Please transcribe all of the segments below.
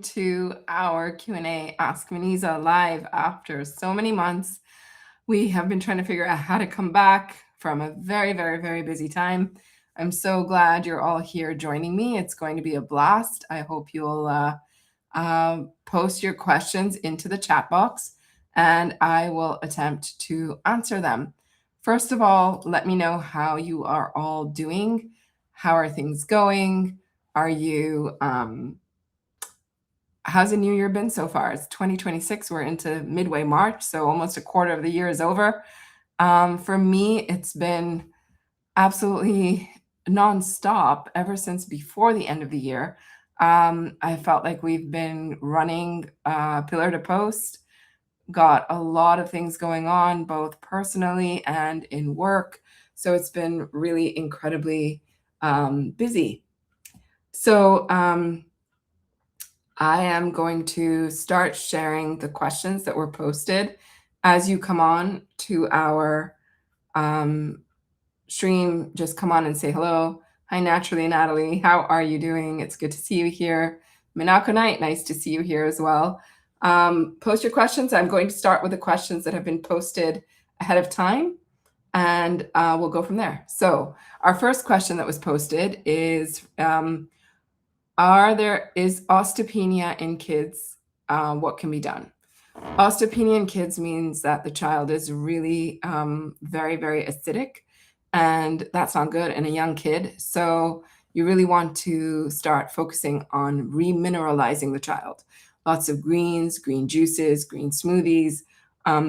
to our Q&A Ask Muneeza live after so many months. We have been trying to figure out how to come back from a very, very, very busy time. I'm so glad you're all here joining me. It's going to be a blast. I hope you'll post your questions into the chat box and I will attempt to answer them. First of all, let me know how you are all doing. How are things going? Are you how's the new year been so far? It's 2026. We're into midway March, so almost a quarter of the year is over. For me, it's been absolutely nonstop ever since before the end of the year. I felt like we've been running pillar to post, got a lot of things going on, both personally and in work. So it's been really incredibly busy. So I am going to start sharing the questions that were posted as you come on to our stream. Just come on and say hello. Hi, Naturally Natalie. How are you doing? It's good to see you here. Minako Night, nice to see you here as well. Post your questions. I'm going to start with the questions that have been posted ahead of time, and we'll go from there. So our first question that was posted is, is osteopenia in kids? What can be done? Osteopenia in kids means that the child is really very, very acidic, and that's not good in a young kid. So you really want to start focusing on remineralizing the child. Lots of greens, green juices, green smoothies,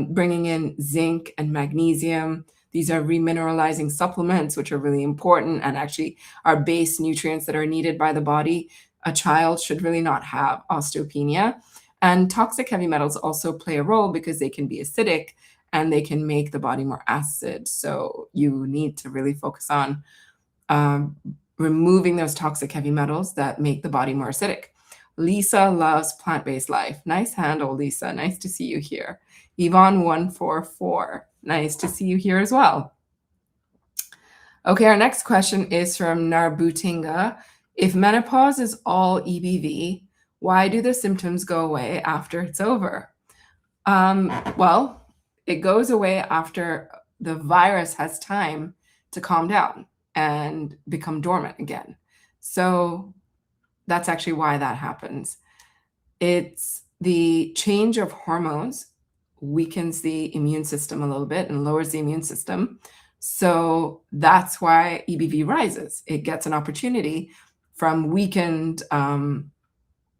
bringing in zinc and magnesium. These are remineralizing supplements, which are really important and actually are base nutrients that are needed by the body. A child should really not have osteopenia. And toxic heavy metals also play a role because they can be acidic and they can make the body more acid. So you need to really focus on removing those toxic heavy metals that make the body more acidic. Lisa loves plant-based life. Nice handle, Lisa. Nice to see you here. Yvonne144. Nice to see you here as well. Okay, our next question is from Narbutinga. If menopause is all EBV, why do the symptoms go away after it's over? Well, it goes away after the virus has time to calm down and become dormant again. So that's actually why that happens. It's the change of hormones weakens the immune system a little bit and lowers the immune system. So that's why EBV rises. It gets an opportunity from weakened,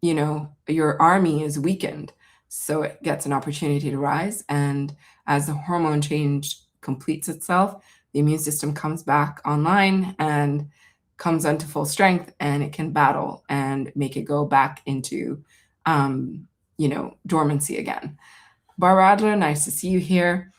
your army is weakened. So it gets an opportunity to rise. And as the hormone change completes itself, the immune system comes back online and comes onto full strength, and it can battle and make it go back into, dormancy again. Barbara Adler, nice to see you here.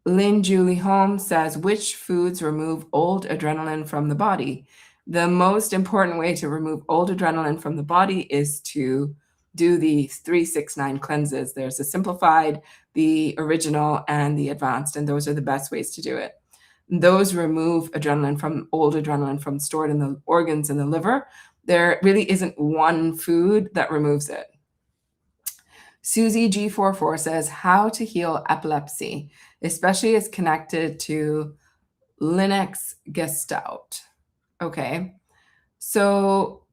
Lynn Julie Holmes says, which foods remove old adrenaline from the body? The most important way to remove old adrenaline from the body is to do the 3-6-9 cleanses. There's the simplified, the original, and the advanced, and those are the best ways to do it. Those remove old adrenaline from stored in the organs in the liver. There really isn't one food that removes it. Susie G44 says, how to heal epilepsy, especially as connected to Linux Gestalt. Okay, so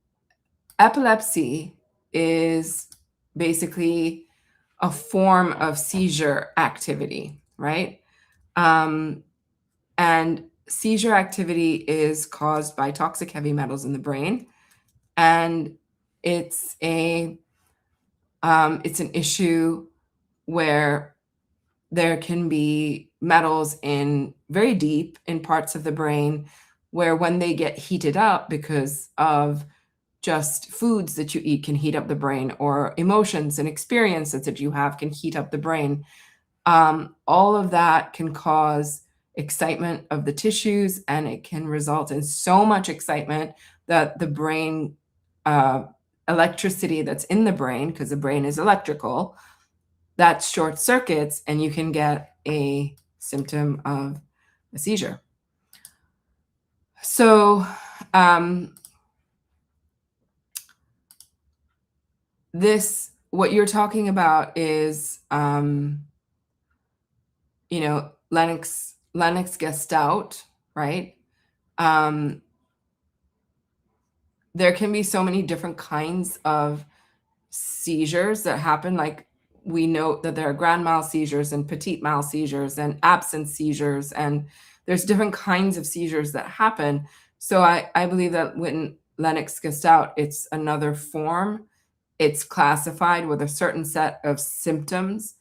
epilepsy is basically a form of seizure activity, right? And seizure activity is caused by toxic heavy metals in the brain, and it's an issue where there can be metals in very deep in parts of the brain where when they get heated up because of just foods that you eat can heat up the brain, or emotions and experiences that you have can heat up the brain. All of that can cause excitement of the tissues, and it can result in so much excitement that the brain electricity that's in the brain, because the brain is electrical, that short circuits, and you can get a symptom of a seizure. So what you're talking about is, Lennox-Gastaut, right? There can be so many different kinds of seizures that happen. Like, we know that there are grand mal seizures and petit mal seizures and absence seizures, and there's different kinds of seizures that happen. So I believe that when Lennox-Gastaut, it's another form. It's classified with a certain set of symptoms.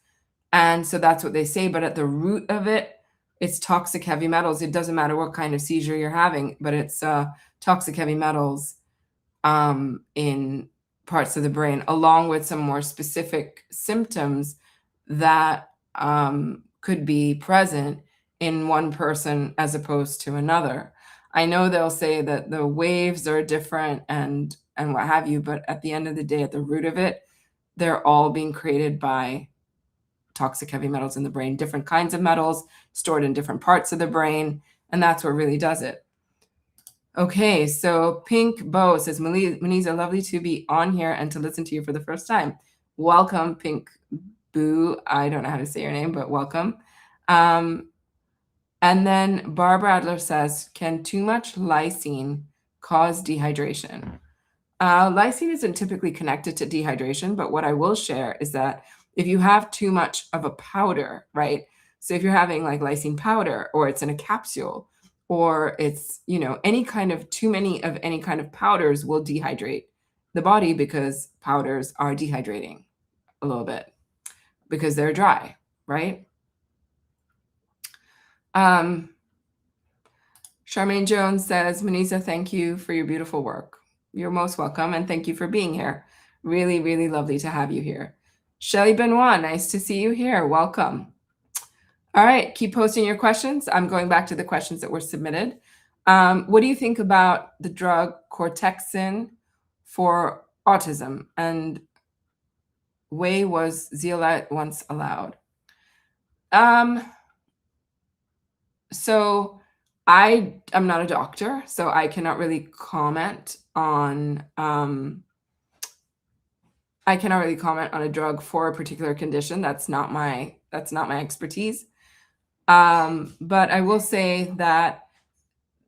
And so that's what they say. But at the root of it, it's toxic heavy metals. It doesn't matter what kind of seizure you're having, but it's toxic heavy metals in parts of the brain, along with some more specific symptoms that could be present in one person as opposed to another. I know they'll say that the waves are different and what have you, but at the end of the day, at the root of it, they're all being created by toxic heavy metals in the brain, different kinds of metals stored in different parts of the brain, and that's what really does it. Okay, so Pink Bow says, Muneeza, lovely to be on here and to listen to you for the first time. Welcome, Pink Boo. I don't know how to say your name, but welcome. And then Barbara Adler says, can too much lysine cause dehydration? Lysine isn't typically connected to dehydration, but what I will share is that if you have too much of a powder, right? So if you're having like lysine powder, or it's in a capsule, or it's, any kind of too many of any kind of powders will dehydrate the body, because powders are dehydrating a little bit because they're dry, right? Charmaine Jones says, Muneeza, thank you for your beautiful work. You're most welcome, and thank you for being here. Really, really lovely to have you here. Shelly Benoit, nice to see you here. Welcome. All right, keep posting your questions. I'm going back to the questions that were submitted. What do you think about the drug Cortexin for autism? And was zeolite once allowed? So I am not a doctor, so I cannot really comment on a drug for a particular condition. That's not my expertise. But I will say that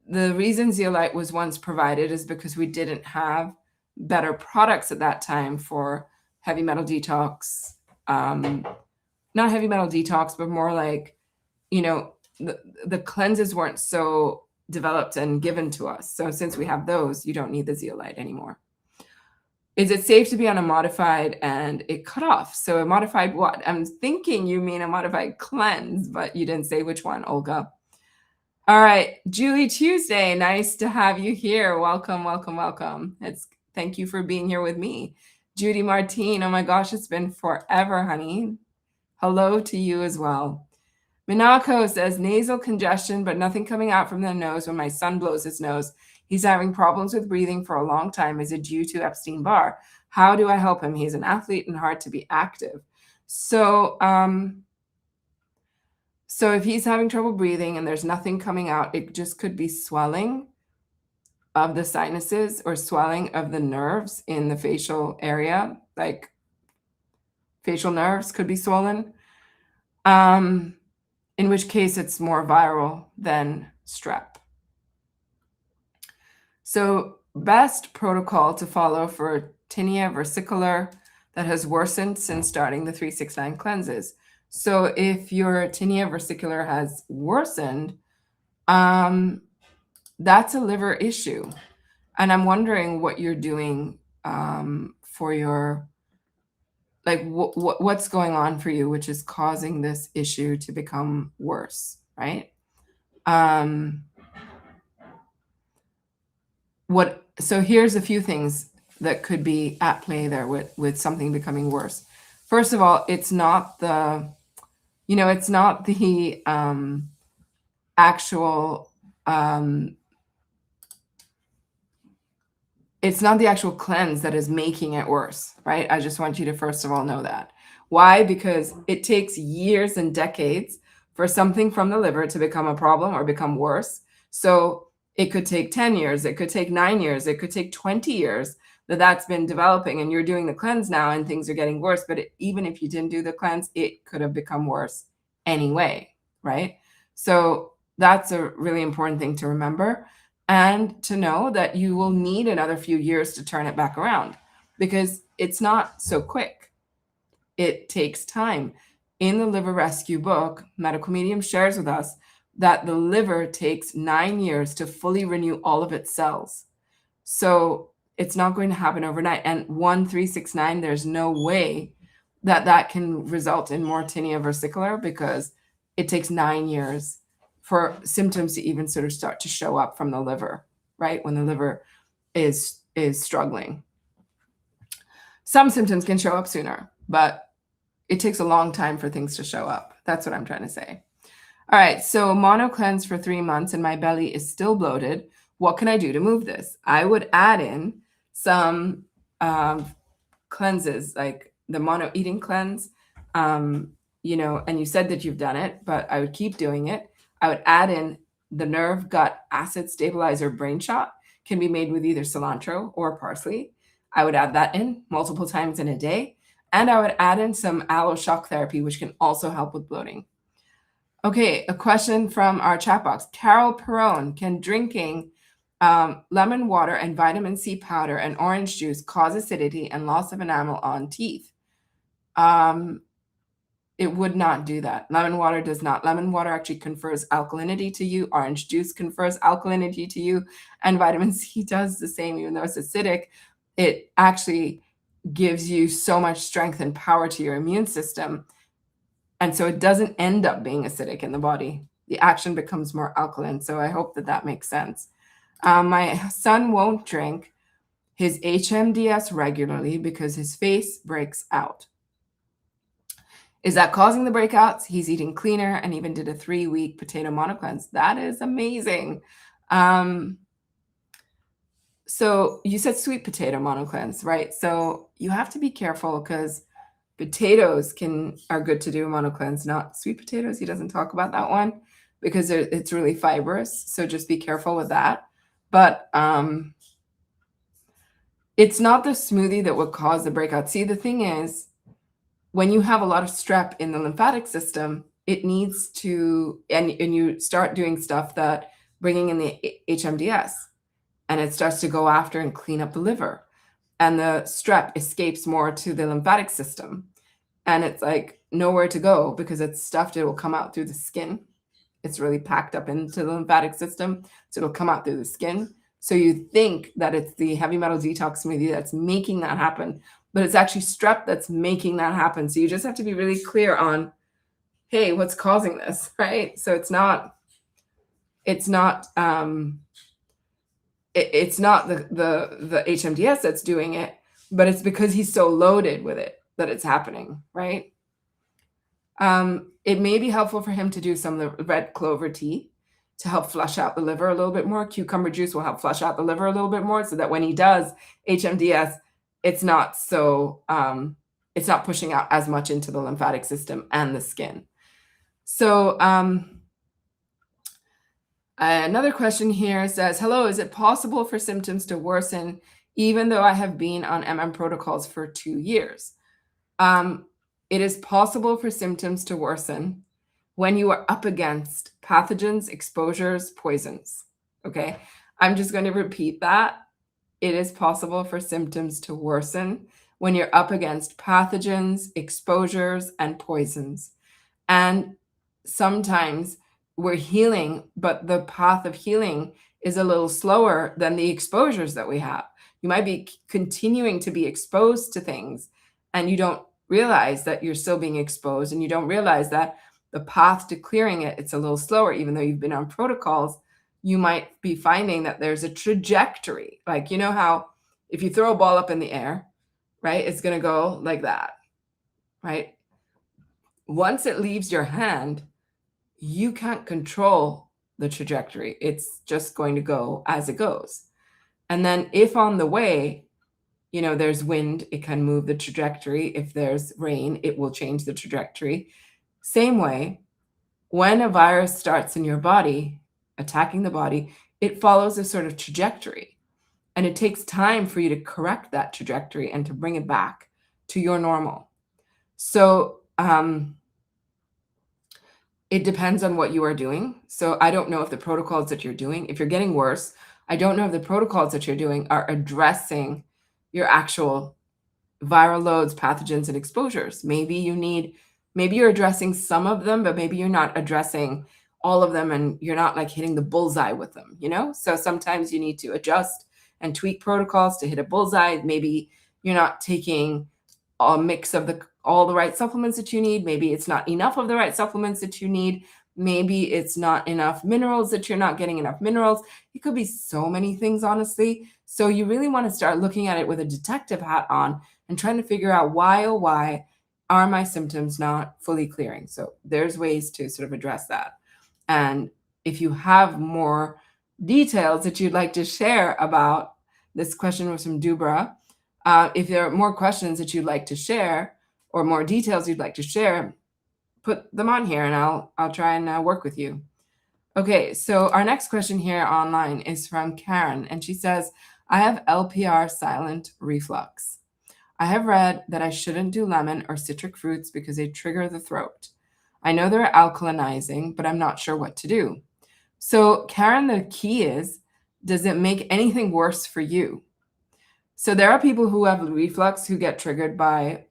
the reason zeolite was once provided is because we didn't have better products at that time for heavy metal detox. Not heavy metal detox, but more like, the cleanses weren't so developed and given to us. So since we have those, you don't need the zeolite anymore. Is it safe to be on a modified and it cut off? So a modified what? I'm thinking you mean a modified cleanse, but you didn't say which one, Olga. All right, Julie Tuesday, nice to have you here. Welcome, welcome, welcome. Thank you for being here with me. Judy Martine, oh my gosh, it's been forever, honey. Hello to you as well. Minako says, nasal congestion, but nothing coming out from the nose when my son blows his nose. He's having problems with breathing for a long time. Is it due to Epstein-Barr? How do I help him? He's an athlete and hard to be active. So, so if he's having trouble breathing and there's nothing coming out, it just could be swelling of the sinuses or swelling of the nerves in the facial area, like facial nerves could be swollen. In which case it's more viral than strep. So best protocol to follow for tinea versicolor that has worsened since starting the 369 cleanses. So if your tinea versicolor has worsened, that's a liver issue. And I'm wondering what you're doing for your, like what's going on for you, which is causing this issue to become worse, right? So here's a few things that could be at play there with something becoming worse. First of all, it's not the, it's not the actual, it's not the actual cleanse that is making it worse, right? I just want you to first of all know that. Why? Because it takes years and decades for something from the liver to become a problem or become worse. So it could take 10 years, it could take 9 years, it could take 20 years that's been developing, and you're doing the cleanse now and things are getting worse. But even if you didn't do the cleanse, it could have become worse anyway, right? So that's a really important thing to remember, and to know that you will need another few years to turn it back around, because it's not so quick. It takes time. In the liver rescue book, Medical Medium shares with us that the liver takes 9 years to fully renew all of its cells. So it's not going to happen overnight. And 1369, there's no way that that can result in more tinea versicolor, because it takes 9 years for symptoms to even sort of start to show up from the liver, right? When the liver is struggling. Some symptoms can show up sooner, but it takes a long time for things to show up. That's what I'm trying to say. All right, so mono cleanse for 3 months and my belly is still bloated. What can I do to move this? I would add in some cleanses, like the mono eating cleanse, you know, and you said that you've done it, but I would keep doing it. I would add in the nerve gut acid stabilizer brain shot, can be made with either cilantro or parsley. I would add that in multiple times in a day. And I would add in some aloe shock therapy, which can also help with bloating. Okay, a question from our chat box. Carol Perone, can drinking lemon water and vitamin C powder and orange juice cause acidity and loss of enamel on teeth? It would not do that. Lemon water does not. Lemon water actually confers alkalinity to you. Orange juice confers alkalinity to you. And vitamin C does the same, even though it's acidic. It actually gives you so much strength and power to your immune system. And so it doesn't end up being acidic in the body. The action becomes more alkaline. So I hope that that makes sense. My son won't drink his HMDS regularly because his face breaks out. Is that causing the breakouts? He's eating cleaner and even did a 3-week potato mono cleanse. That is amazing. So you said sweet potato mono cleanse, right? So you have to be careful, because potatoes are good to do a mono cleanse, not sweet potatoes. He doesn't talk about that one because it's really fibrous. So just be careful with that. But it's not the smoothie that would cause the breakout. See, the thing is, when you have a lot of strep in the lymphatic system, it needs to, and you start doing stuff that bringing in the HMDS, and it starts to go after and clean up the liver. And the strep escapes more to the lymphatic system. And it's like nowhere to go because it's stuffed. It will come out through the skin. It's really packed up into the lymphatic system. So it'll come out through the skin. So you think that it's the heavy metal detox smoothie that's making that happen, but it's actually strep that's making that happen. So you just have to be really clear on, hey, what's causing this, right? So it's not the HMDS that's doing it, but it's because he's so loaded with it that it's happening, right? It may be helpful for him to do some of the red clover tea to help flush out the liver a little bit more. Cucumber juice will help flush out the liver a little bit more, so that when he does HMDS, it's not pushing out as much into the lymphatic system and the skin. So another question here says, hello, is it possible for symptoms to worsen even though I have been on MM protocols for 2 years? It is possible for symptoms to worsen when you are up against pathogens, exposures, poisons. Okay, I'm just going to repeat that. It is possible for symptoms to worsen when you're up against pathogens, exposures, and poisons. And sometimes we're healing, but the path of healing is a little slower than the exposures that we have. You might be continuing to be exposed to things, and you don't realize that you're still being exposed, and you don't realize that the path to clearing it's a little slower. Even though you've been on protocols, you might be finding that there's a trajectory. Like, you know how if you throw a ball up in the air, right, it's going to go like that, right? Once it leaves your hand, you can't control the trajectory. It's just going to go as it goes. And then if on the way, you know, there's wind, it can move the trajectory. If there's rain, it will change the trajectory. Same way, when a virus starts in your body, attacking the body, it follows a sort of trajectory. And it takes time for you to correct that trajectory and to bring it back to your normal. So it depends on what you are doing. So I don't know if the protocols that you're doing, if you're getting worse, I don't know if the protocols that you're doing are addressing your actual viral loads, pathogens, and exposures. Maybe you're addressing some of them, but maybe you're not addressing all of them, and you're not like hitting the bullseye with them, So sometimes you need to adjust and tweak protocols to hit a bullseye. Maybe you're not taking a mix of all the right supplements that you need. Maybe it's not enough of the right supplements that you need. Maybe it's not enough minerals, that you're not getting enough minerals. It could be so many things, honestly. So you really want to start looking at it with a detective hat on and trying to figure out why are my symptoms not fully clearing. So there's ways to sort of address that. And if you have more details that you'd like to share about, this question was from Dubra. If there are more questions that you'd like to share or more details you'd like to share, put them on here and I'll try and work with you. Okay, so our next question here online is from Karen, and she says, I have LPR silent reflux. I have read that I shouldn't do lemon or citric fruits because they trigger the throat. I know they're alkalinizing, but I'm not sure what to do. So Karen, the key is, does it make anything worse for you? So there are people who have reflux who get triggered by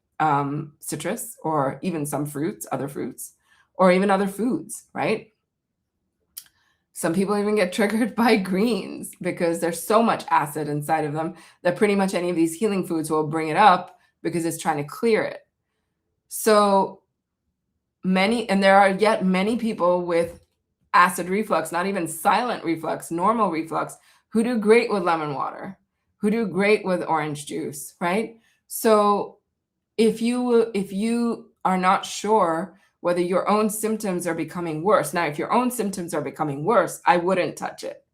citrus or even some fruits, other fruits, or even other foods, right? Some people even get triggered by greens because there's so much acid inside of them that pretty much any of these healing foods will bring it up because it's trying to clear it. So there are yet many people with acid reflux, not even silent reflux, normal reflux, who do great with lemon water, who do great with orange juice, right? So if you are not sure whether your own symptoms are becoming worse, now if your own symptoms are becoming worse, I wouldn't touch it.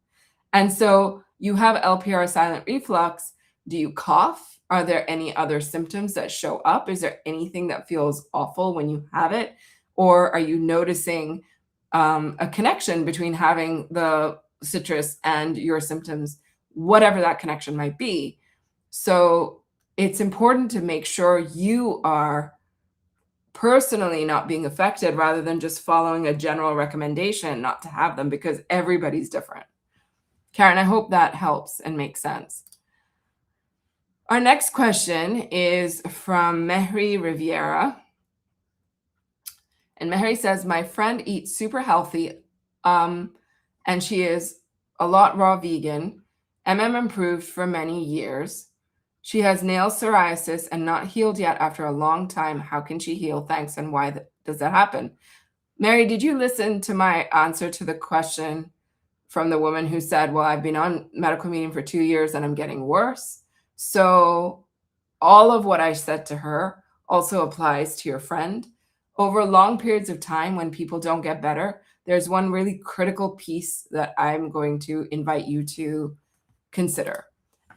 And so you have LPR silent reflux. Do you cough? Are there any other symptoms that show up? Is there anything that feels awful when you have it? Or are you noticing a connection between having the citrus and your symptoms, whatever that connection might be? So it's important to make sure you are personally not being affected rather than just following a general recommendation not to have them, because everybody's different. Karen, I hope that helps and makes sense. Our next question is from Mehri Riviera. And Mehri says, my friend eats super healthy, and she is a lot raw vegan, improved for many years. She has nail psoriasis and not healed yet after a long time. How can she heal? Thanks. And why does that happen? Mary, did you listen to my answer to the question from the woman who said, well, I've been on medical meeting for 2 years and I'm getting worse? So all of what I said to her also applies to your friend. Over long periods of time when people don't get better, there's one really critical piece that I'm going to invite you to consider.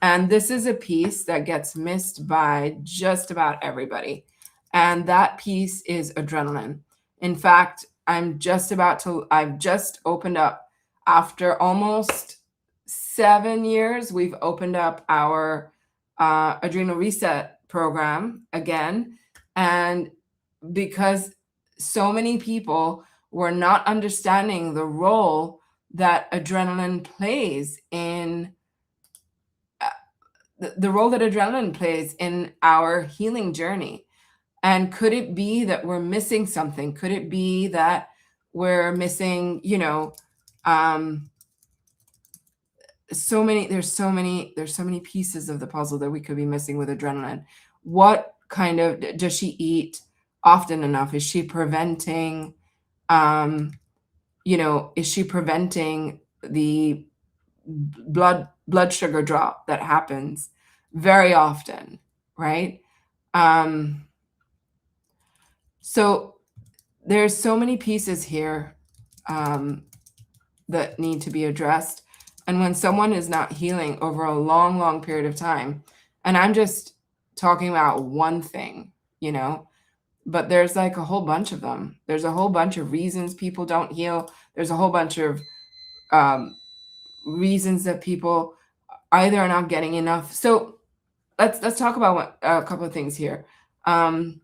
And this is a piece that gets missed by just about everybody. And that piece is adrenaline. In fact, I've just opened up, after almost 7 years, we've opened up our Adrenal Reset program again. And because so many people were not understanding the role that adrenaline plays in our healing journey. And could it be that we're missing something? Could it be that we're missing, there's so many pieces of the puzzle that we could be missing with adrenaline. What kind of, does she eat often enough? Is she preventing, the blood sugar drop that happens very often, right? So there's so many pieces here that need to be addressed. And when someone is not healing over a long, long period of time, and I'm just talking about one thing, but there's like a whole bunch of them. There's a whole bunch of reasons people don't heal. There's a whole bunch of reasons that people either are not getting enough. So let's talk about a couple of things here. I'm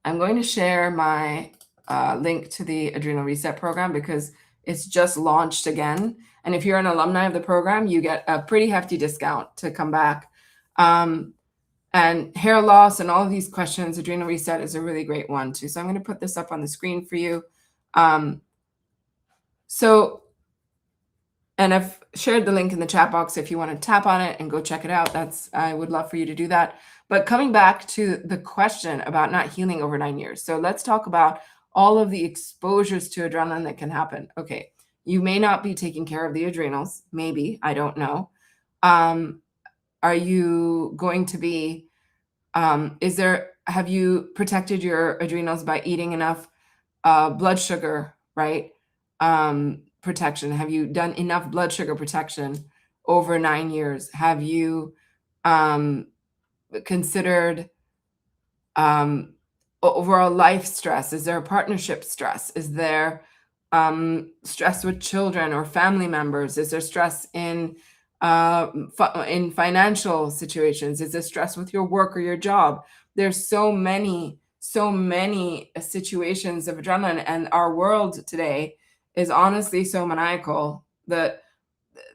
going to share my link to the Adrenal Reset program because it's just launched again. And if you're an alumni of the program, you get a pretty hefty discount to come back. And hair loss and all of these questions, Adrenal Reset is a really great one too. So I'm going to put this up on the screen for you. And I've shared the link in the chat box if you want to tap on it and go check it out. I would love for you to do that. But coming back to the question about not healing over 9 years. So let's talk about all of the exposures to adrenaline that can happen. Okay, you may not be taking care of the adrenals. Maybe, I don't know. Are you going to be, have you protected your adrenals by eating enough blood sugar, right? Protection. Have you done enough blood sugar protection over 9 years? Have you considered overall life stress? Is there a partnership stress? Is there stress with children or family members? Is there stress in financial situations? Is there stress with your work or your job? There's so many situations of adrenaline, and our world today is honestly so maniacal that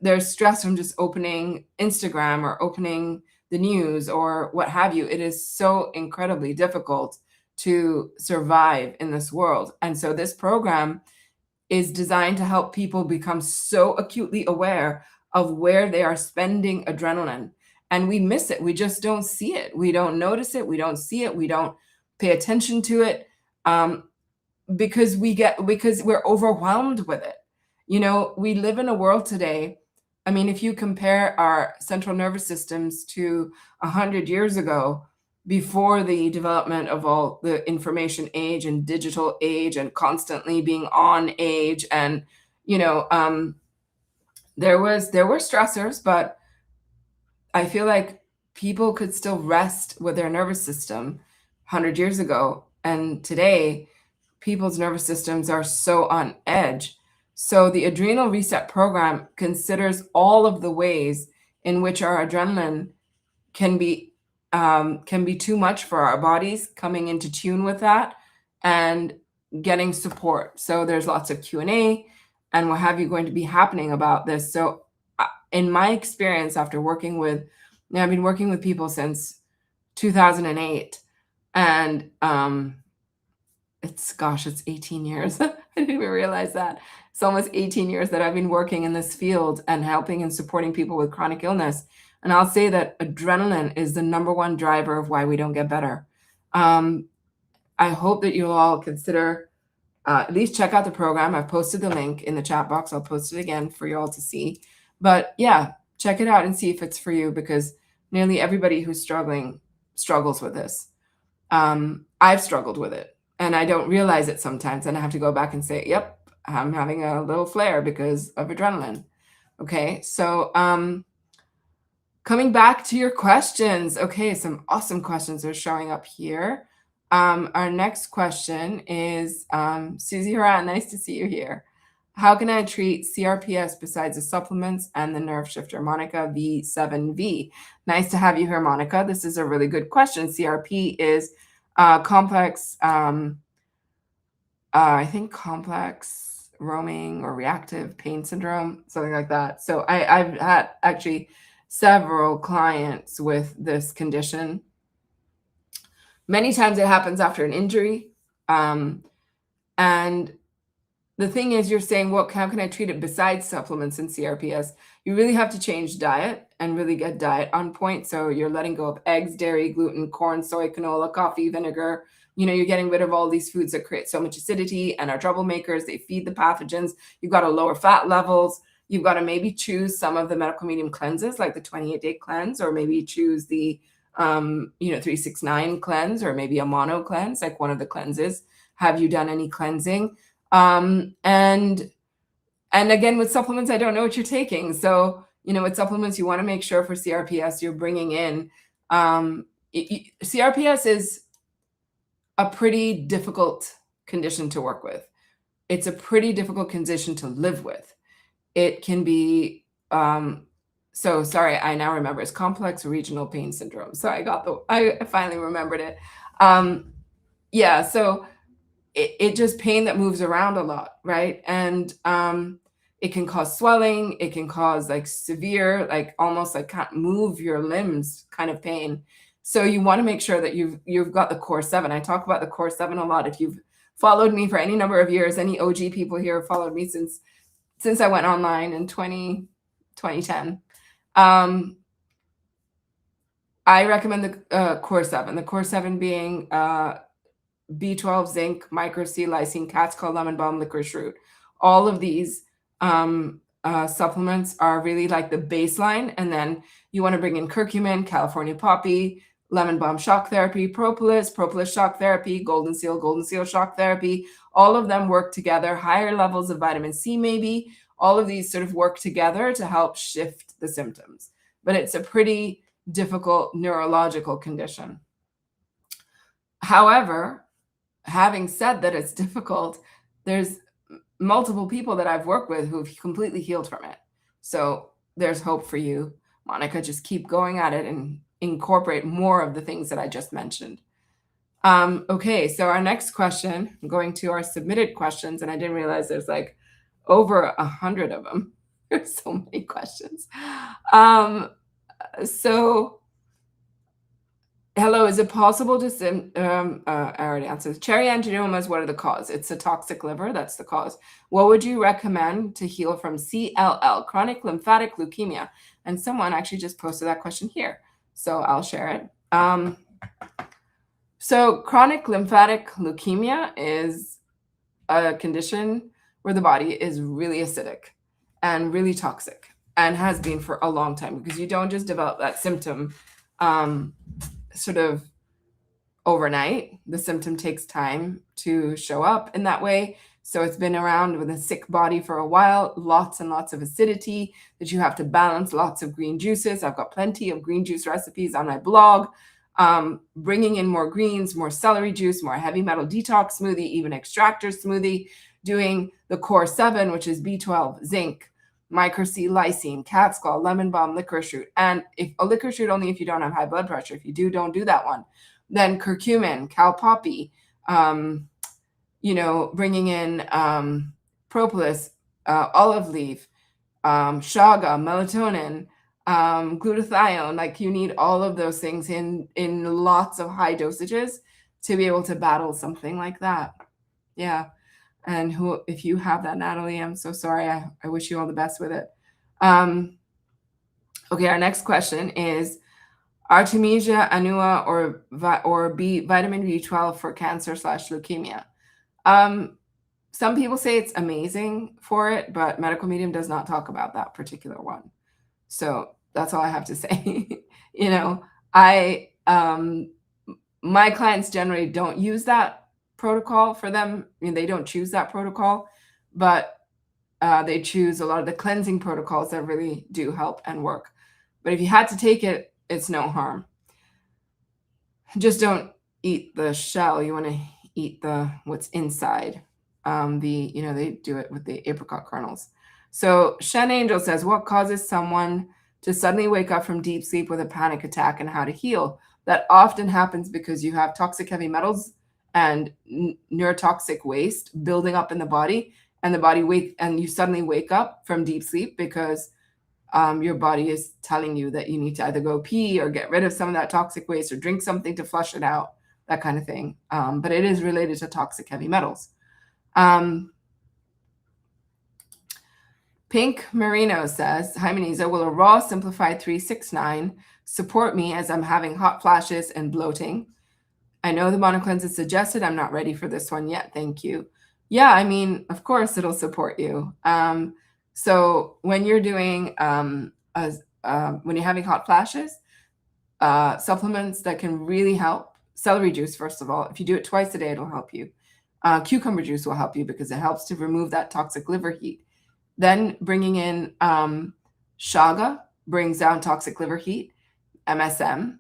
there's stress from just opening Instagram or opening the news or what have you. It is so incredibly difficult to survive in this world. And so this program is designed to help people become so acutely aware of where they are spending adrenaline. And we miss it. We just don't see it. We don't notice it. We don't see it. We don't pay attention to it. Because we're overwhelmed with it. You know, we live in a world today. I mean, if you compare our central nervous systems to 100 years ago, before the development of all the information age and digital age and constantly being on age, and there were stressors, but I feel like people could still rest with their nervous system 100 years ago, and today people's nervous systems are so on edge. So the Adrenal Reset program considers all of the ways in which our adrenaline can be too much for our bodies, coming into tune with that and getting support. So there's lots of Q&A and what have you going to be happening about this. So in my experience, after working with, I've been working with people since 2008, and it's 18 years. I didn't even realize that. It's almost 18 years that I've been working in this field and helping and supporting people with chronic illness. And I'll say that adrenaline is the #1 driver of why we don't get better. I hope that you'll all consider, at least check out the program. I've posted the link in the chat box. I'll post it again for you all to see. But yeah, check it out and see if it's for you, because nearly everybody who's struggling struggles with this. I've struggled with it, and I don't realize it sometimes. And I have to go back and say, yep, I'm having a little flare because of adrenaline. Okay, so coming back to your questions. Okay, some awesome questions are showing up here. Our next question is, Susie Haran, nice to see you here. How can I treat CRPS besides the supplements and the nerve shifter? Monica V7V. Nice to have you here, Monica. This is a really good question. CRP is complex, I think complex roaming or reactive pain syndrome, something like that. So I've had actually several clients with this condition. Many times it happens after an injury. And the thing is, you're saying, well, how can I treat it besides supplements and CRPS? You really have to change diet and really get diet on point. So you're letting go of eggs, dairy, gluten, corn, soy, canola, coffee, vinegar. You're getting rid of all these foods that create so much acidity and are troublemakers. They feed the pathogens. You've got to lower fat levels. You've got to maybe choose some of the medical medium cleanses, like the 28-day cleanse, or maybe choose the 369 cleanse, or maybe a mono cleanse, like one of the cleanses. Have you done any cleansing? And again, with supplements, I don't know what you're taking. So, with supplements, you want to make sure for CRPS, you're bringing in, CRPS is a pretty difficult condition to work with. It's a pretty difficult condition to live with. It can be So sorry, I now remember. It's complex regional pain syndrome. So I finally remembered it. Yeah, so it just pain that moves around a lot, right? And it can cause swelling. It can cause like severe, like almost like can't move your limbs kind of pain. So you want to make sure that you've got the core 7. I talk about the core 7 a lot. If you've followed me for any number of years, any OG people here have followed me since I went online in 2010. I recommend the core 7. The core 7 being B12, zinc, micro C, lysine, cat's claw, lemon balm, licorice root. All of these supplements are really like the baseline. And then you want to bring in curcumin, California poppy, lemon balm shock therapy, propolis shock therapy, golden seal shock therapy. All of them work together. Higher levels of vitamin C, maybe. All of these sort of work together to help shift the symptoms. But it's a pretty difficult neurological condition. However, having said that it's difficult, there's multiple people that I've worked with who've completely healed from it. So there's hope for you, Monica. Just keep going at it and incorporate more of the things that I just mentioned. Okay, so our next question, I'm going to our submitted questions, and I didn't realize there's like over 100 of them. There's so many questions. So hello, is it possible to I already answered. Cherry angiomas, what are the cause? It's a toxic liver, that's the cause. What would you recommend to heal from CLL, chronic lymphatic leukemia? And someone actually just posted that question here, so I'll share it. So chronic lymphatic leukemia is a condition where the body is really acidic and really toxic, and has been for a long time, because you don't just develop that symptom sort of overnight. The symptom takes time to show up in that way. So it's been around with a sick body for a while, lots and lots of acidity that you have to balance, lots of green juices. I've got plenty of green juice recipes on my blog. Bringing in more greens, more celery juice, more heavy metal detox smoothie, even extractor smoothie, doing the core 7, which is B12, zinc, micro C, lysine, cat's claw, lemon balm, licorice root. And if a licorice root only if you don't have high blood pressure. If you do, don't do that one. Then curcumin, cow poppy, bringing in propolis, olive leaf, chaga, melatonin, glutathione. Like, you need all of those things in lots of high dosages to be able to battle something like that. Yeah. And if you have that, Natalie, I'm so sorry. I wish you all the best with it. Okay, our next question is Artemisia annua or vitamin B12 for cancer/leukemia. Some people say it's amazing for it, but Medical Medium does not talk about that particular one. So that's all I have to say. My clients generally don't use that protocol for them. They don't choose that protocol, but they choose a lot of the cleansing protocols that really do help and work. But if you had to take it, it's no harm. Just don't eat the shell. You want to eat what's inside. They do it with the apricot kernels. So Shen Angel says, what causes someone to suddenly wake up from deep sleep with a panic attack, and how to heal? That often happens because you have toxic heavy metals and neurotoxic waste building up in the body, and you suddenly wake up from deep sleep because your body is telling you that you need to either go pee or get rid of some of that toxic waste or drink something to flush it out, that kind of thing. But it is related to toxic heavy metals. Pink Marino says, hi, Muneeza, will a raw simplified 369 support me as I'm having hot flashes and bloating? I know the monocleanse is suggested. I'm not ready for this one yet. Thank you. Yeah, of course it'll support you. So when you're doing, when you're having hot flashes, supplements that can really help, celery juice, first of all. If you do it twice a day, it'll help you. Cucumber juice will help you because it helps to remove that toxic liver heat. Then bringing in chaga brings down toxic liver heat. MSM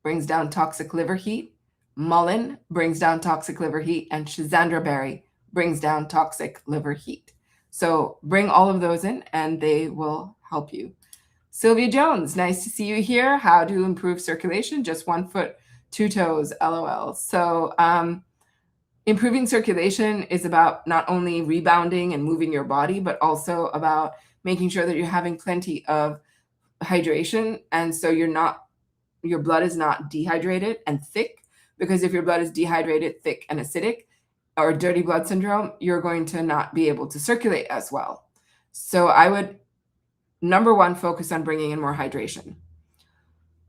brings down toxic liver heat. Mullein brings down toxic liver heat. And Schisandra berry brings down toxic liver heat. So bring all of those in and they will help you. Sylvia Jones, nice to see you here. How to improve circulation? Just 1 foot, 2 toes, LOL. So improving circulation is about not only rebounding and moving your body, but also about making sure that you're having plenty of hydration. And so your blood is not dehydrated and thick, because if your blood is dehydrated, thick, and acidic, or dirty blood syndrome, you're going to not be able to circulate as well. So I would, number one, focus on bringing in more hydration.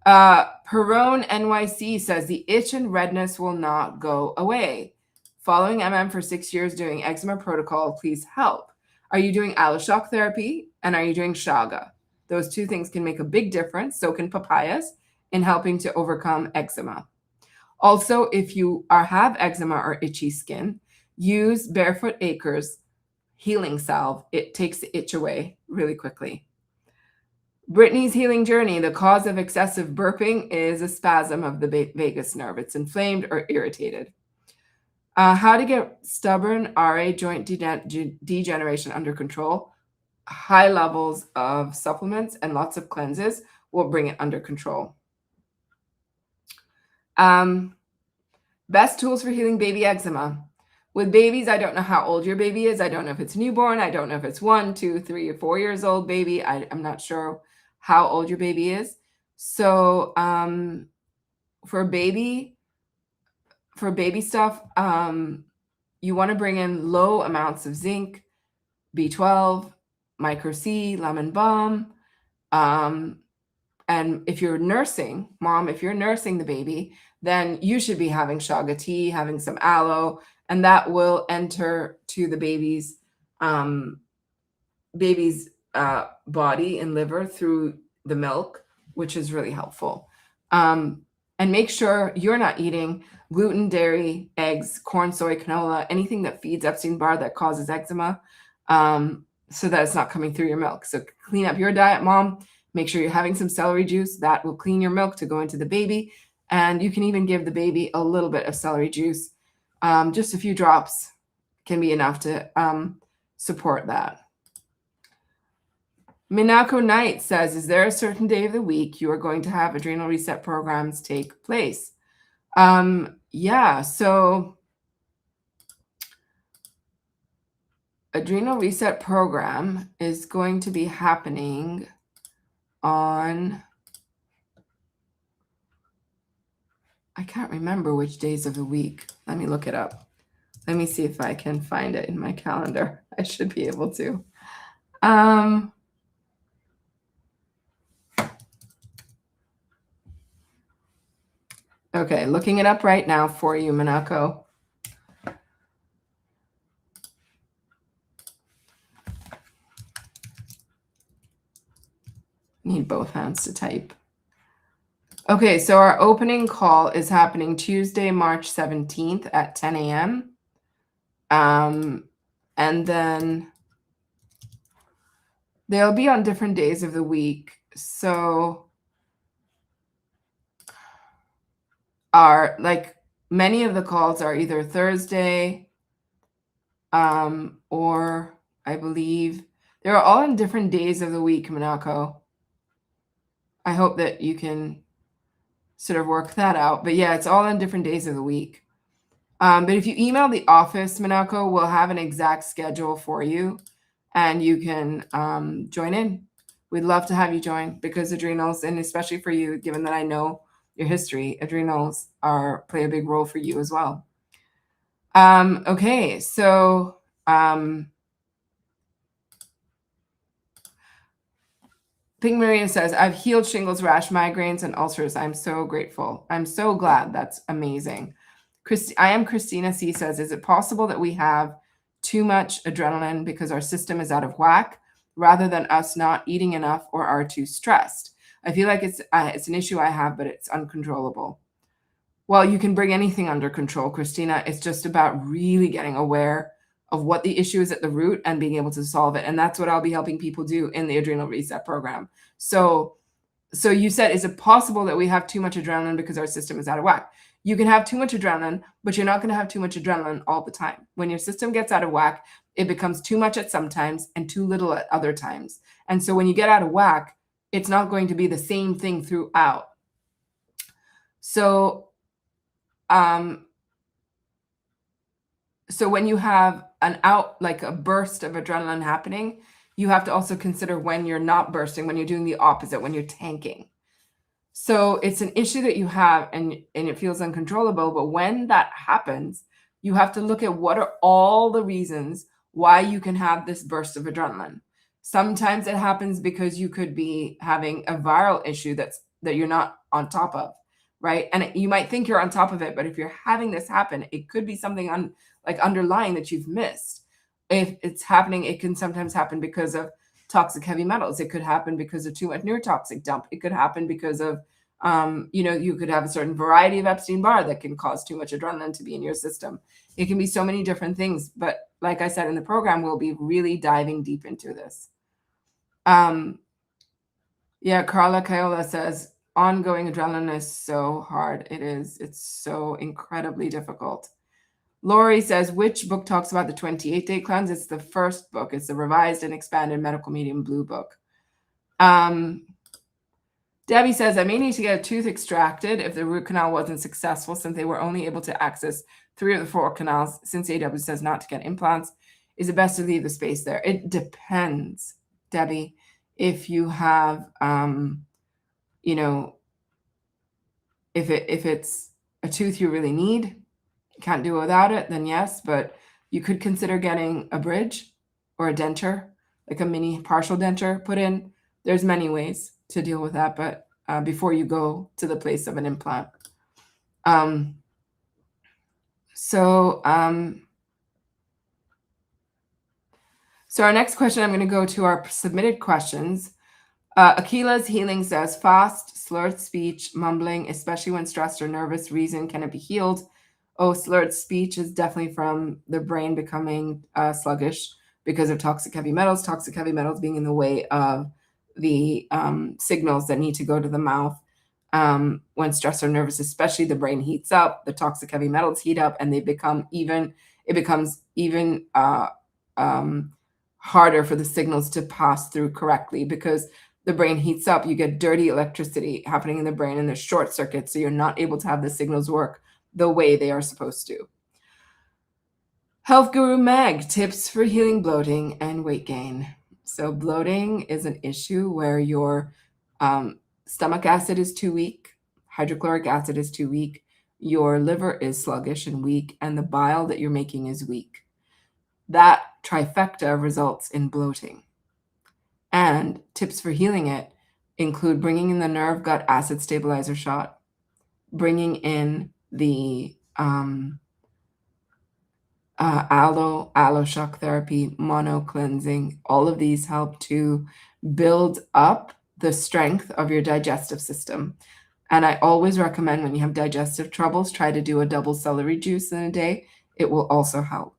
Perone NYC says the itch and redness will not go away. Following for 6 years doing eczema protocol, please help. Are you doing alloshock therapy, and are you doing shaga? Those two things can make a big difference. So can papayas in helping to overcome eczema. Also, if you have eczema or itchy skin, use Barefoot Acres healing salve. It takes the itch away really quickly. Brittany's healing journey. The cause of excessive burping is a spasm of the vagus nerve. It's inflamed or irritated. How to get stubborn RA joint degeneration under control. High levels of supplements and lots of cleanses will bring it under control. Best tools for healing baby eczema. With babies, I don't know how old your baby is. I don't know if it's newborn. I don't know if it's 1, 2, 3, or 4 years old baby. I'm not sure how old your baby is. So for baby stuff, you want to bring in low amounts of zinc, B12, micro C, lemon balm. And if you're nursing, mom, if you're nursing the baby, then you should be having shaga tea, having some aloe, and that will enter to the baby's body and liver through the milk, which is really helpful. And make sure you're not eating gluten, dairy, eggs, corn, soy, canola, anything that feeds Epstein-Barr that causes eczema, so that it's not coming through your milk. So clean up your diet, mom. Make sure you're having some celery juice. That will clean your milk to go into the baby. And you can even give the baby a little bit of celery juice. Just a few drops can be enough to support that. Minako Knight says, is there a certain day of the week you are going to have adrenal reset programs take place? Yeah, so adrenal reset program is going to be happening on, I can't remember which days of the week. Let me look it up. Let me see if I can find it in my calendar. I should be able to. Okay, looking it up right now for you, Minako. Need both hands to type. Okay, so our opening call is happening Tuesday, March 17th at 10 a.m. And then they'll be on different days of the week. So many of the calls are either Thursday, or I believe they're all on different days of the week, Minako. I hope that you can sort of work that out. But yeah, it's all on different days of the week. But if you email the office, Minako, we'll have an exact schedule for you, and you can join in. We'd love to have you join, because adrenals, and especially for you, given that I know your history, adrenals play a big role for you as well. Okay, so Pink Maria says, I've healed shingles, rash, migraines, and ulcers. I'm so grateful. I'm so glad. That's amazing. I am Christina C says, is it possible that we have too much adrenaline because our system is out of whack, rather than us not eating enough or are too stressed? I feel like it's an issue I have, but it's uncontrollable. Well, you can bring anything under control, Christina. It's just about really getting aware of what the issue is at the root and being able to solve it. And that's what I'll be helping people do in the Adrenal Reset program. So you said, is it possible that we have too much adrenaline because our system is out of whack? You can have too much adrenaline, but you're not going to have too much adrenaline all the time. When your system gets out of whack, it becomes too much at some times and too little at other times. And so when you get out of whack, it's not going to be the same thing throughout. So, so when you have like a burst of adrenaline happening, you have to also consider when you're not bursting, when you're doing the opposite, when you're tanking. So it's an issue that you have and it feels uncontrollable. But when that happens, you have to look at what are all the reasons why you can have this burst of adrenaline. Sometimes it happens because you could be having a viral issue that you're not on top of, right? And you might think you're on top of it, but if you're having this happen, it could be something like underlying that you've missed. If it's happening, it can sometimes happen because of toxic heavy metals. It could happen because of too much neurotoxic dump. It could happen because of, you could have a certain variety of Epstein-Barr that can cause too much adrenaline to be in your system. It can be so many different things. But like I said in the program, we'll be really diving deep into this. Yeah, Carla Cayola says, ongoing adrenaline is so hard. It is. It's so incredibly difficult. Lori says, which book talks about the 28-day cleanse? It's the first book. It's the revised and expanded medical medium blue book. Debbie says, I may need to get a tooth extracted if the root canal wasn't successful, since they were only able to access 3 of the 4 canals. Since AW says not to get implants, is it best to leave the space there? It depends, Debbie. If you have, if it's a tooth you really need, can't do without it, then yes, but you could consider getting a bridge or a denture, like a mini partial denture put in. There's many ways to deal with that, but before you go to the place of an implant. So our next question, I'm going to go to our submitted questions. Akila's Healing says, fast, slurred speech, mumbling, especially when stressed or nervous, reason, can it be healed? Oh, slurred speech is definitely from the brain becoming sluggish because of toxic heavy metals being in the way of the signals that need to go to the mouth. When stressed or nervous, especially, the brain heats up, the toxic heavy metals heat up, and it becomes even harder for the signals to pass through correctly, because the brain heats up, you get dirty electricity happening in the brain, and there's short circuits, so you're not able to have the signals work the way they are supposed to. Health Guru Meg, tips for healing bloating and weight gain. So bloating is an issue where your stomach acid is too weak, hydrochloric acid is too weak, your liver is sluggish and weak, and the bile that you're making is weak. That trifecta results in bloating. And tips for healing it include bringing in the nerve gut acid stabilizer shot, bringing in the allo shock therapy, mono cleansing. All of these help to build up the strength of your digestive system. And I always recommend, when you have digestive troubles, try to do a double celery juice in a day. It will also help.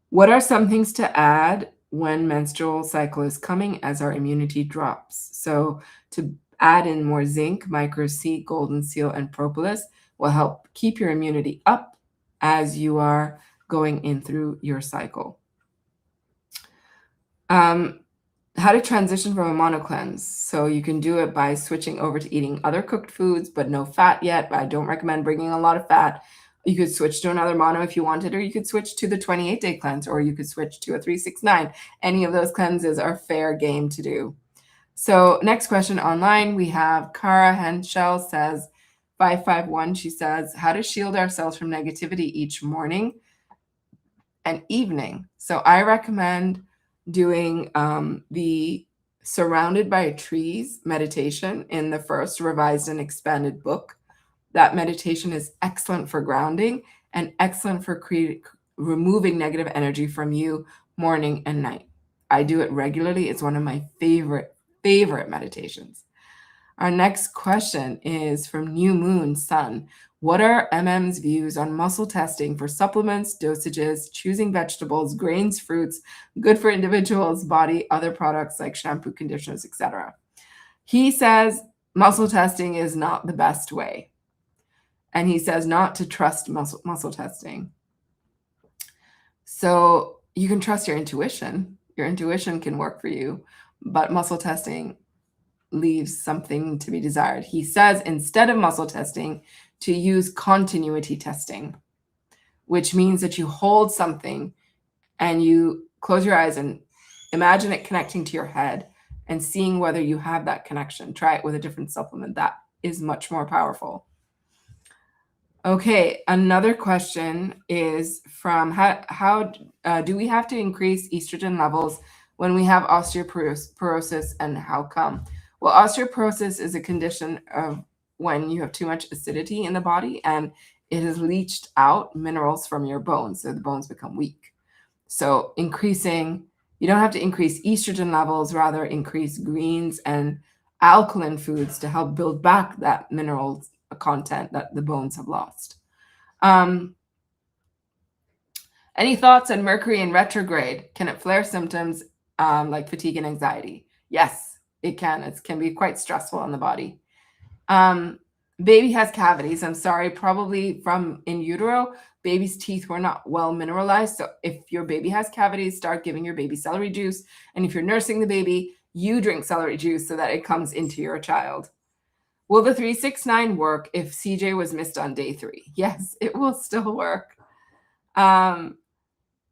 What are some things to add when menstrual cycle is coming as our immunity drops? So to add in more zinc, micro C, golden seal, and propolis will help keep your immunity up as you are going in through your cycle. How to transition from a mono cleanse. So you can do it by switching over to eating other cooked foods, but no fat yet. But I don't recommend bringing a lot of fat. You could switch to another mono if you wanted, or you could switch to the 28-day cleanse, or you could switch to a 369. Any of those cleanses are fair game to do. So next question online, we have Cara Henschel says, 551, she says, how to shield ourselves from negativity each morning and evening. So I recommend doing the Surrounded by Trees meditation in the first revised and expanded book. That meditation is excellent for grounding and excellent for removing negative energy from you morning and night. I do it regularly. It's one of my favorite meditations. Our next question is from New Moon Sun. What are MM's views on muscle testing for supplements, dosages, choosing vegetables, grains, fruits, good for individuals' body, other products like shampoo, conditioners, etc.? He says muscle testing is not the best way. And he says not to trust muscle testing. So you can trust your intuition. Your intuition can work for you, but muscle testing leaves something to be desired. He says instead of muscle testing, to use continuity testing, which means that you hold something and you close your eyes and imagine it connecting to your head and seeing whether you have that connection. Try it with a different supplement. That is much more powerful. Okay, another question is from how do we have to increase estrogen levels when we have osteoporosis, and how come? Well, osteoporosis is a condition of when you have too much acidity in the body and it has leached out minerals from your bones, so the bones become weak. So you don't have to increase estrogen levels, rather increase greens and alkaline foods to help build back that mineral content that the bones have lost. Any thoughts on Mercury in retrograde? Can it flare symptoms like fatigue and anxiety? Yes, it can. It can be quite stressful on the body. Baby has cavities. I'm sorry, probably from in utero, baby's teeth were not well mineralized. So if your baby has cavities, start giving your baby celery juice. And if you're nursing the baby, you drink celery juice so that it comes into your child. Will the 369 work if CJ was missed on day 3? Yes, it will still work.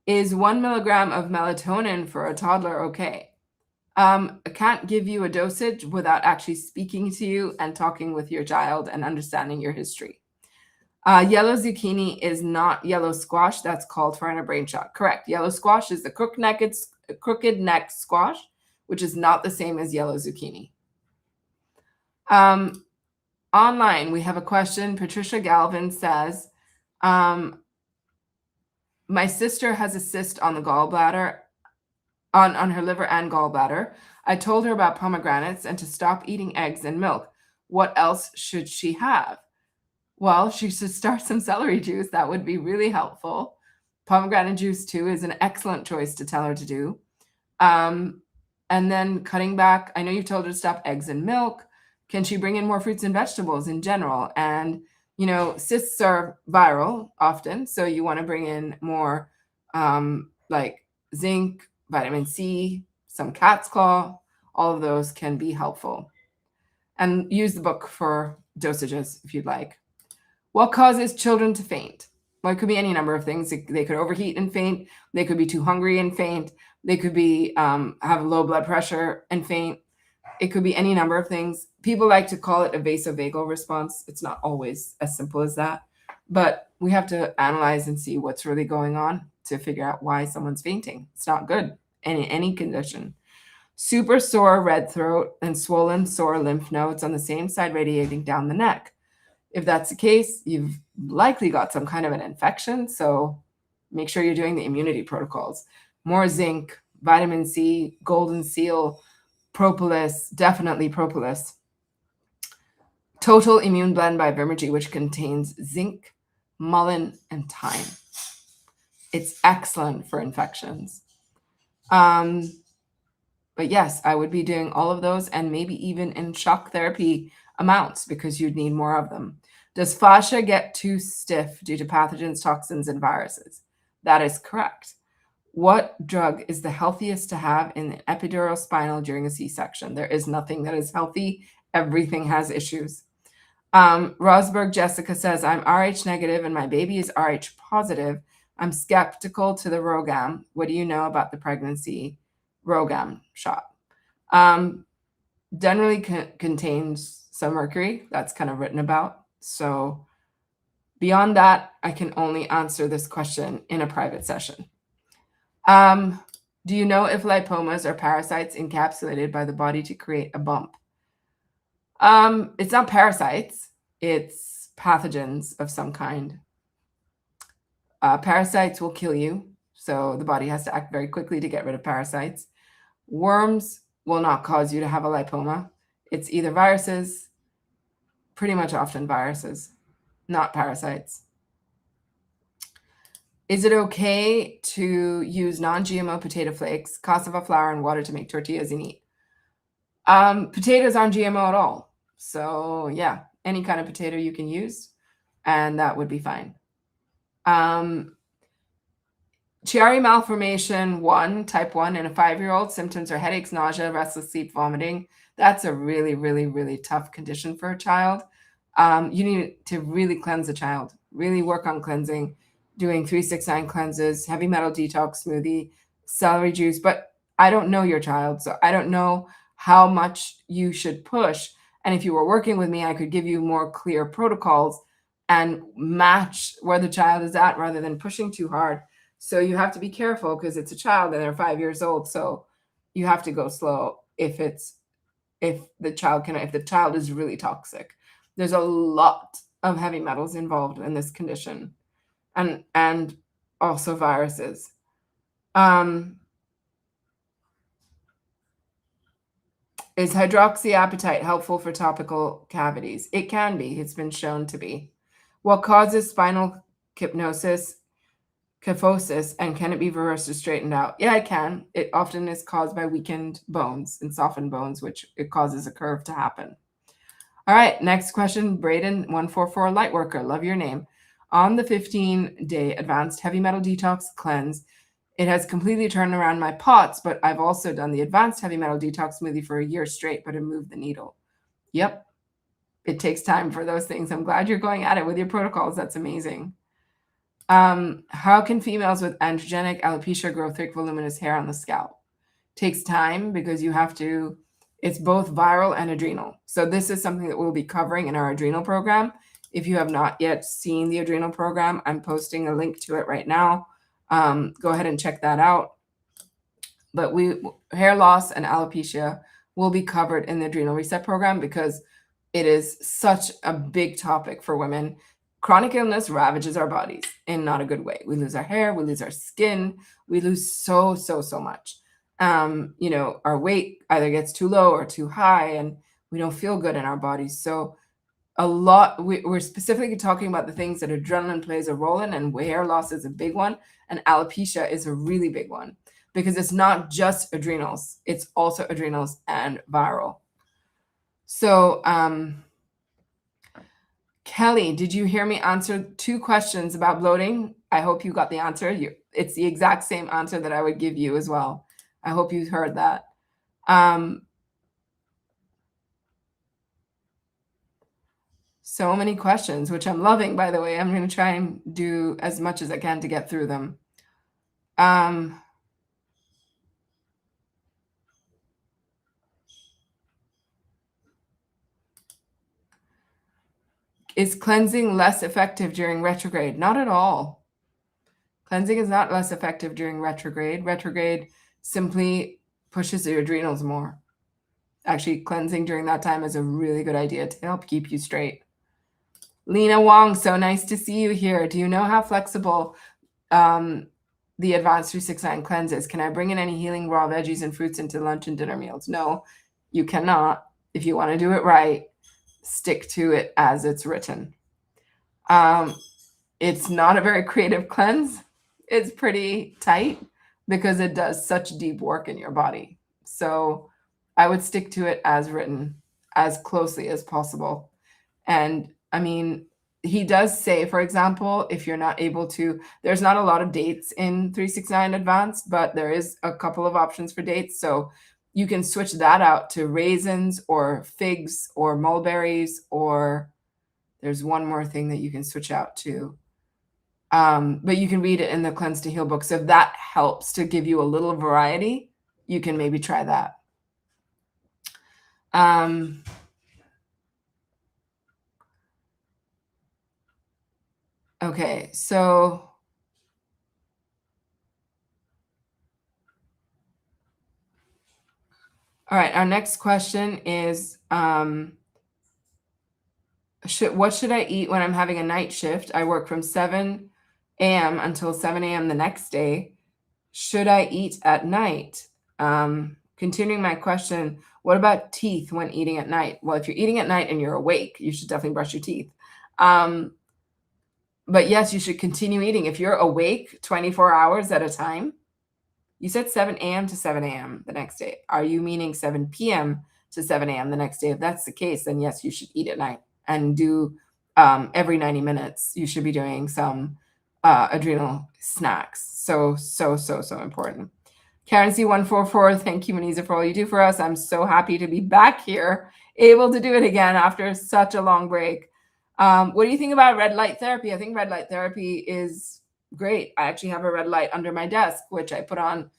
Is 1 milligram of melatonin for a toddler okay? I can't give you a dosage without actually speaking to you and talking with your child and understanding your history. Yellow zucchini is not yellow squash. That's called for in a brain shot. Correct. Yellow squash is the crooked neck squash, which is not the same as yellow zucchini. Online, we have a question. Patricia Galvin says, my sister has a cyst on the gallbladder, on her liver and gallbladder. I told her about pomegranates and to stop eating eggs and milk. What else should she have? Well, she should start some celery juice. That would be really helpful. Pomegranate juice too is an excellent choice to tell her to do. And then cutting back, I know you told her to stop eggs and milk. Can she bring in more fruits and vegetables in general? And, cysts are viral often. So you want to bring in more like zinc, vitamin C, some cat's claw. All of those can be helpful. And use the book for dosages if you'd like. What causes children to faint? Well, it could be any number of things. They could overheat and faint. They could be too hungry and faint. They could be have low blood pressure and faint. It could be any number of things. People like to call it a vasovagal response. It's not always as simple as that. But we have to analyze and see what's really going on to figure out why someone's fainting. It's not good in any condition. Super sore red throat and swollen sore lymph nodes on the same side radiating down the neck. If that's the case, you've likely got some kind of an infection. So make sure you're doing the immunity protocols. More zinc, vitamin C, golden seal, propolis, definitely propolis. Total Immune Blend by Vimergy, which contains zinc, mullein, and thyme. It's excellent for infections. But yes, I would be doing all of those and maybe even in shock therapy amounts because you'd need more of them. Does fascia get too stiff due to pathogens, toxins, and viruses? That is correct. What drug is the healthiest to have in the epidural spinal during a C-section? There is nothing that is healthy. Everything has issues. Rosberg Jessica says, I'm Rh negative and my baby is Rh positive. I'm skeptical to the RhoGAM. What do you know about the pregnancy RhoGAM shot? Generally contains some mercury. That's kind of written about. So beyond that, I can only answer this question in a private session. Do you know if lipomas are parasites encapsulated by the body to create a bump? It's not parasites. It's pathogens of some kind. Parasites will kill you. So the body has to act very quickly to get rid of parasites. Worms will not cause you to have a lipoma. It's either viruses, pretty much often viruses, not parasites. Is it okay to use non-GMO potato flakes, cassava flour, and water to make tortillas and eat? Potatoes aren't GMO at all. So yeah, any kind of potato you can use, and that would be fine. Chiari malformation 1, type 1 in a 5-year-old, symptoms are headaches, nausea, restless sleep, vomiting. That's a really, really, really tough condition for a child. You need to really cleanse the child, really work on cleansing, doing 369 cleanses, heavy metal detox smoothie, celery juice. But I don't know your child, so I don't know how much you should push. And if you were working with me, I could give you more clear protocols and match where the child is at rather than pushing too hard. So you have to be careful because it's a child and they're 5 years old. So you have to go slow if the child is really toxic. There's a lot of heavy metals involved in this condition, and also viruses. Is hydroxyapatite helpful for topical cavities? It can be. It's been shown to be. What causes spinal kyphosis, and can it be reversed or straightened out? Yeah, it can. It often is caused by weakened bones and softened bones, which it causes a curve to happen. All right, next question. Braden 144 Lightworker, love your name. On the 15-day advanced heavy metal detox cleanse, it has completely turned around my POTS, but I've also done the advanced heavy metal detox smoothie for a year straight, but it moved the needle. Yep, it takes time for those things. I'm glad you're going at it with your protocols. That's amazing. How can females with androgenic alopecia grow thick, voluminous hair on the scalp? Takes time because you have to, it's both viral and adrenal. So this is something that we'll be covering in our adrenal program. If you have not yet seen the adrenal program, I'm posting a link to it right now. Go ahead and check that out. But hair loss and alopecia will be covered in the adrenal reset program because it is such a big topic for women. Chronic illness ravages our bodies in not a good way. We lose our hair, we lose our skin, we lose so much. Our weight either gets too low or too high, and we don't feel good in our bodies. So we're specifically talking about the things that adrenaline plays a role in, and hair loss is a big one, and alopecia is a really big one because it's not just adrenals, it's also adrenals and viral. So, Kelly, did you hear me answer 2 questions about bloating? I hope you got the answer. It's the exact same answer that I would give you as well. I hope you heard that. So many questions, which I'm loving, by the way. I'm going to try and do as much as I can to get through them. Is cleansing less effective during retrograde? Not at all. Cleansing is not less effective during retrograde. Retrograde simply pushes your adrenals more. Actually, cleansing during that time is a really good idea to help keep you straight. Lena Wong, so nice to see you here. Do you know how flexible the advanced 369 cleanse is? Can I bring in any healing raw veggies and fruits into lunch and dinner meals? No, you cannot. If you want to do it right, stick to it as it's written. It's not a very creative cleanse. It's pretty tight because it does such deep work in your body. So I would stick to it as written as closely as possible. And I mean, he does say, for example, if you're not able to, there's not a lot of dates in 369 Advanced, but there is a couple of options for dates. So you can switch that out to raisins or figs or mulberries, or there's one more thing that you can switch out to. But you can read it in the Cleanse to Heal book. So if that helps to give you a little variety, you can maybe try that. Okay, so all right, our next question is, what should I eat when I'm having a night shift? I work from 7 a.m. until 7 a.m. the next day. Should I eat at night? Continuing my question, what about teeth when eating at night? Well, if you're eating at night and you're awake, you should definitely brush your teeth. But yes, you should continue eating. If you're awake 24 hours at a time, you said 7 a.m. to 7 a.m. the next day. Are you meaning 7 p.m. to 7 a.m. the next day? If that's the case, then yes, you should eat at night and do every 90 minutes. You should be doing some adrenal snacks. So important. Karen C144, thank you, Muneeza, for all you do for us. I'm so happy to be back here, able to do it again after such a long break. What do you think about red light therapy? I think red light therapy is great. I actually have a red light under my desk, which I put on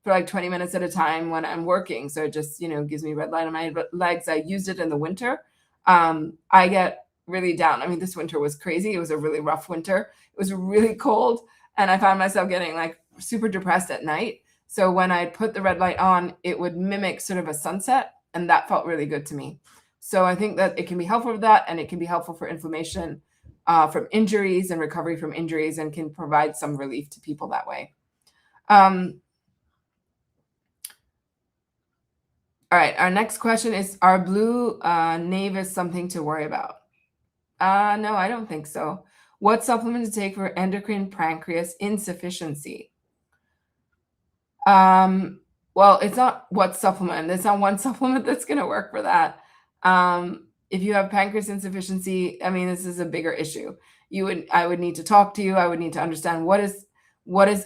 for like 20 minutes at a time when I'm working. So it just, gives me red light on my legs. I used it in the winter. I get really down. I mean, this winter was crazy. It was a really rough winter. It was really cold. And I found myself getting like super depressed at night. So when I put the red light on, it would mimic sort of a sunset. And that felt really good to me. So I think that it can be helpful for that. And it can be helpful for inflammation from injuries and recovery from injuries, and can provide some relief to people that way. All right, our next question is, are blue navis something to worry about? No, I don't think so. What supplement to take for endocrine pancreas insufficiency? Well, it's not what supplement. There's not one supplement that's going to work for that. If you have pancreas insufficiency, I mean, this is a bigger issue. I would need to talk to you. I would need to understand what is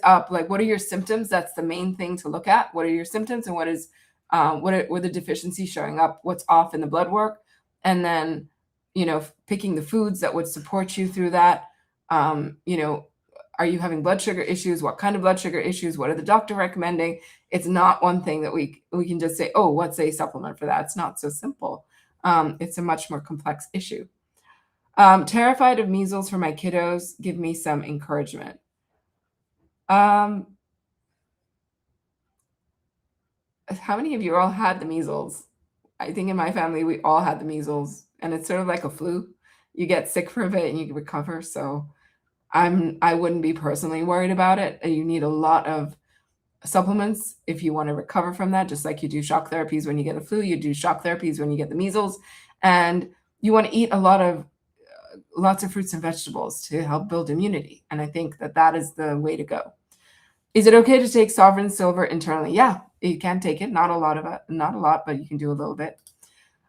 up. Like, what are your symptoms? That's the main thing to look at. What are your symptoms, and what are the deficiencies showing up? What's off in the blood work? And then, picking the foods that would support you through that. Are you having blood sugar issues? What kind of blood sugar issues? What are the doctor recommending? It's not one thing that we can just say, oh, what's a supplement for that? It's not so simple. It's a much more complex issue. Terrified of measles for my kiddos. Give me some encouragement. How many of you all had the measles? I think in my family, we all had the measles, and it's sort of like a flu. You get sick for a bit and you recover. So I wouldn't be personally worried about it. You need a lot of supplements if you want to recover from that, just like you do shock therapies when you get the flu, you do shock therapies when you get the measles, and you want to eat lots of fruits and vegetables to help build immunity. And I think that is the way to go. Is it okay to take sovereign silver internally? Yeah, you can take it. Not a lot, but you can do a little bit.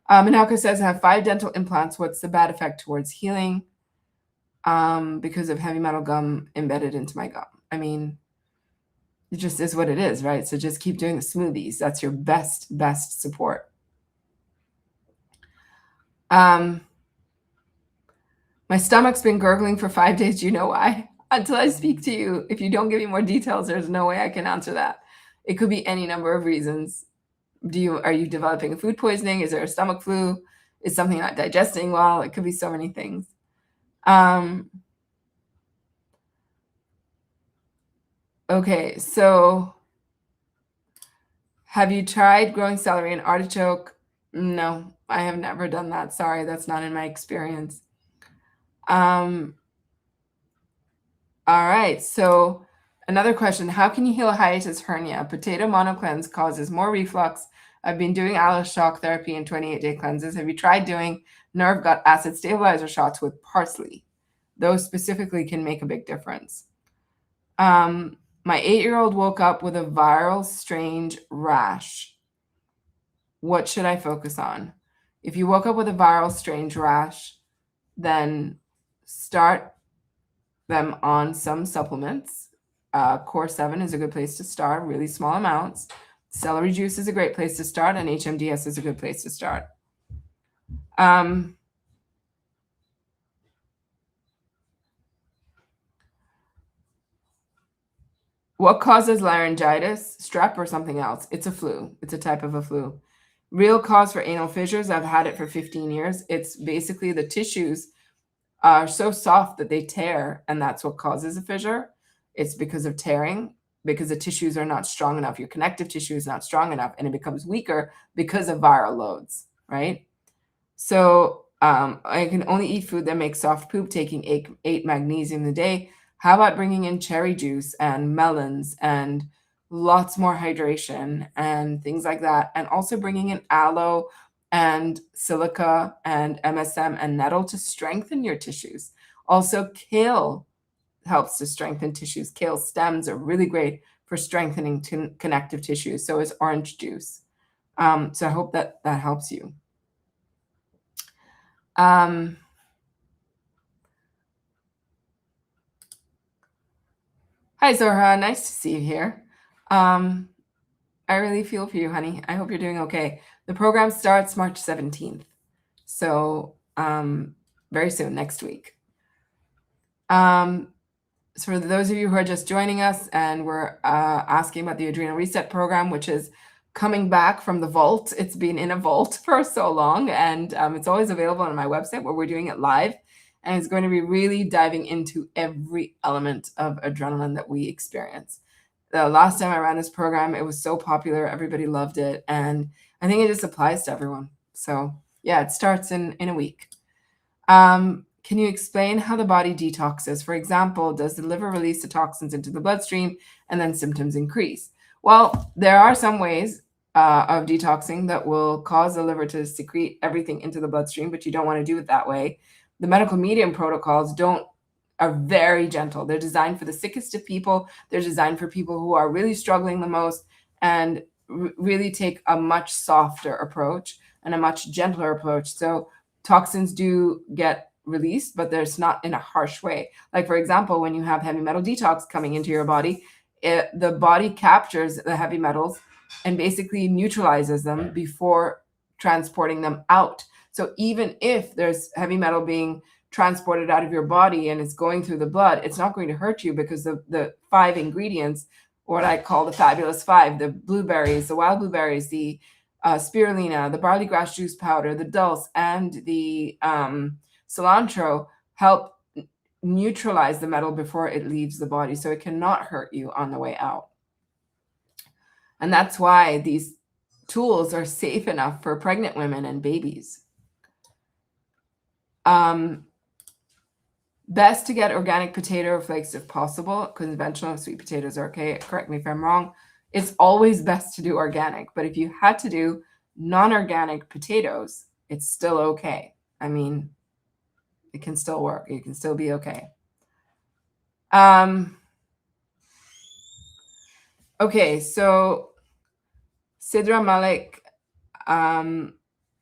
Minako says, I have 5 dental implants. What's the bad effect towards healing? Because of heavy metal gum embedded into my gum. I mean, it just is what it is, right? So just keep doing the smoothies. That's your best support. My stomach's been gurgling for 5 days. Do you know why? Until I speak to you, if you don't give me more details, there's no way I can answer that. It could be any number of reasons. Are you developing a food poisoning? Is there a stomach flu? Is something not digesting well? It could be so many things. Okay, so have you tried growing celery and artichoke? No, I have never done that. Sorry, that's not in my experience. All right, so another question. How can you heal a hiatus hernia? Potato monocleanse causes more reflux. I've been doing AlloShock therapy and 28-day cleanses. Have you tried doing nerve gut acid stabilizer shots with parsley? Those specifically can make a big difference. My 8-year-old woke up with a viral strange rash. What should I focus on? If you woke up with a viral strange rash, then start them on some supplements. Core 7 is a good place to start, really small amounts. Celery juice is a great place to start, and HMDS is a good place to start. What causes laryngitis? Strep or something else? It's a flu. It's a type of a flu. Real cause for anal fissures. I've had it for 15 years. It's basically the tissues are so soft that they tear, and that's what causes a fissure. It's because of tearing, because the tissues are not strong enough. Your connective tissue is not strong enough, and it becomes weaker because of viral loads, right? So I can only eat food that makes soft poop, taking 8 magnesium a day. How about bringing in cherry juice and melons and lots more hydration and things like that, and also bringing in aloe and silica and MSM and nettle to strengthen your tissues. Also, kale helps to strengthen tissues. Kale stems are really great for strengthening connective tissues. So is orange juice. So I hope that helps you. Hi, Zorha. Nice to see you here. I really feel for you, honey. I hope you're doing okay. The program starts March 17th. So very soon, next week. So for those of you who are just joining us, and we're asking about the Adrenal Reset program, which is coming back from the vault. It's been in a vault for so long, and it's always available on my website where we're doing it live. And it's going to be really diving into every element of adrenaline that we experience. The last time I ran this program, it was so popular. Everybody loved it. And I think it just applies to everyone. So yeah, it starts in a week. Can you explain how the body detoxes? For example, does the liver release the toxins into the bloodstream and then symptoms increase? Well, there are some ways of detoxing that will cause the liver to secrete everything into the bloodstream, but you don't want to do it that way. The medical medium protocols are very gentle. They're designed for the sickest of people. They're designed for people who are really struggling the most, and really take a much softer approach and a much gentler approach. So toxins do get released, but there's not in a harsh way. Like, for example, when you have heavy metal detox coming into your body, the body captures the heavy metals and basically neutralizes them before transporting them out. So even if there's heavy metal being transported out of your body and it's going through the blood, it's not going to hurt you, because the 5 ingredients, what I call the fabulous 5, the blueberries, the wild blueberries, the spirulina, the barley grass juice powder, the dulse, and the cilantro, help neutralize the metal before it leaves the body, so it cannot hurt you on the way out. And that's why these tools are safe enough for pregnant women and babies. Best to get organic potato flakes if possible. Conventional sweet potatoes are okay. Correct me if I'm wrong. It's always best to do organic, but if you had to do non-organic potatoes, it's still okay. I mean, it can still work. You can still be okay. Okay, so Sidra Malik,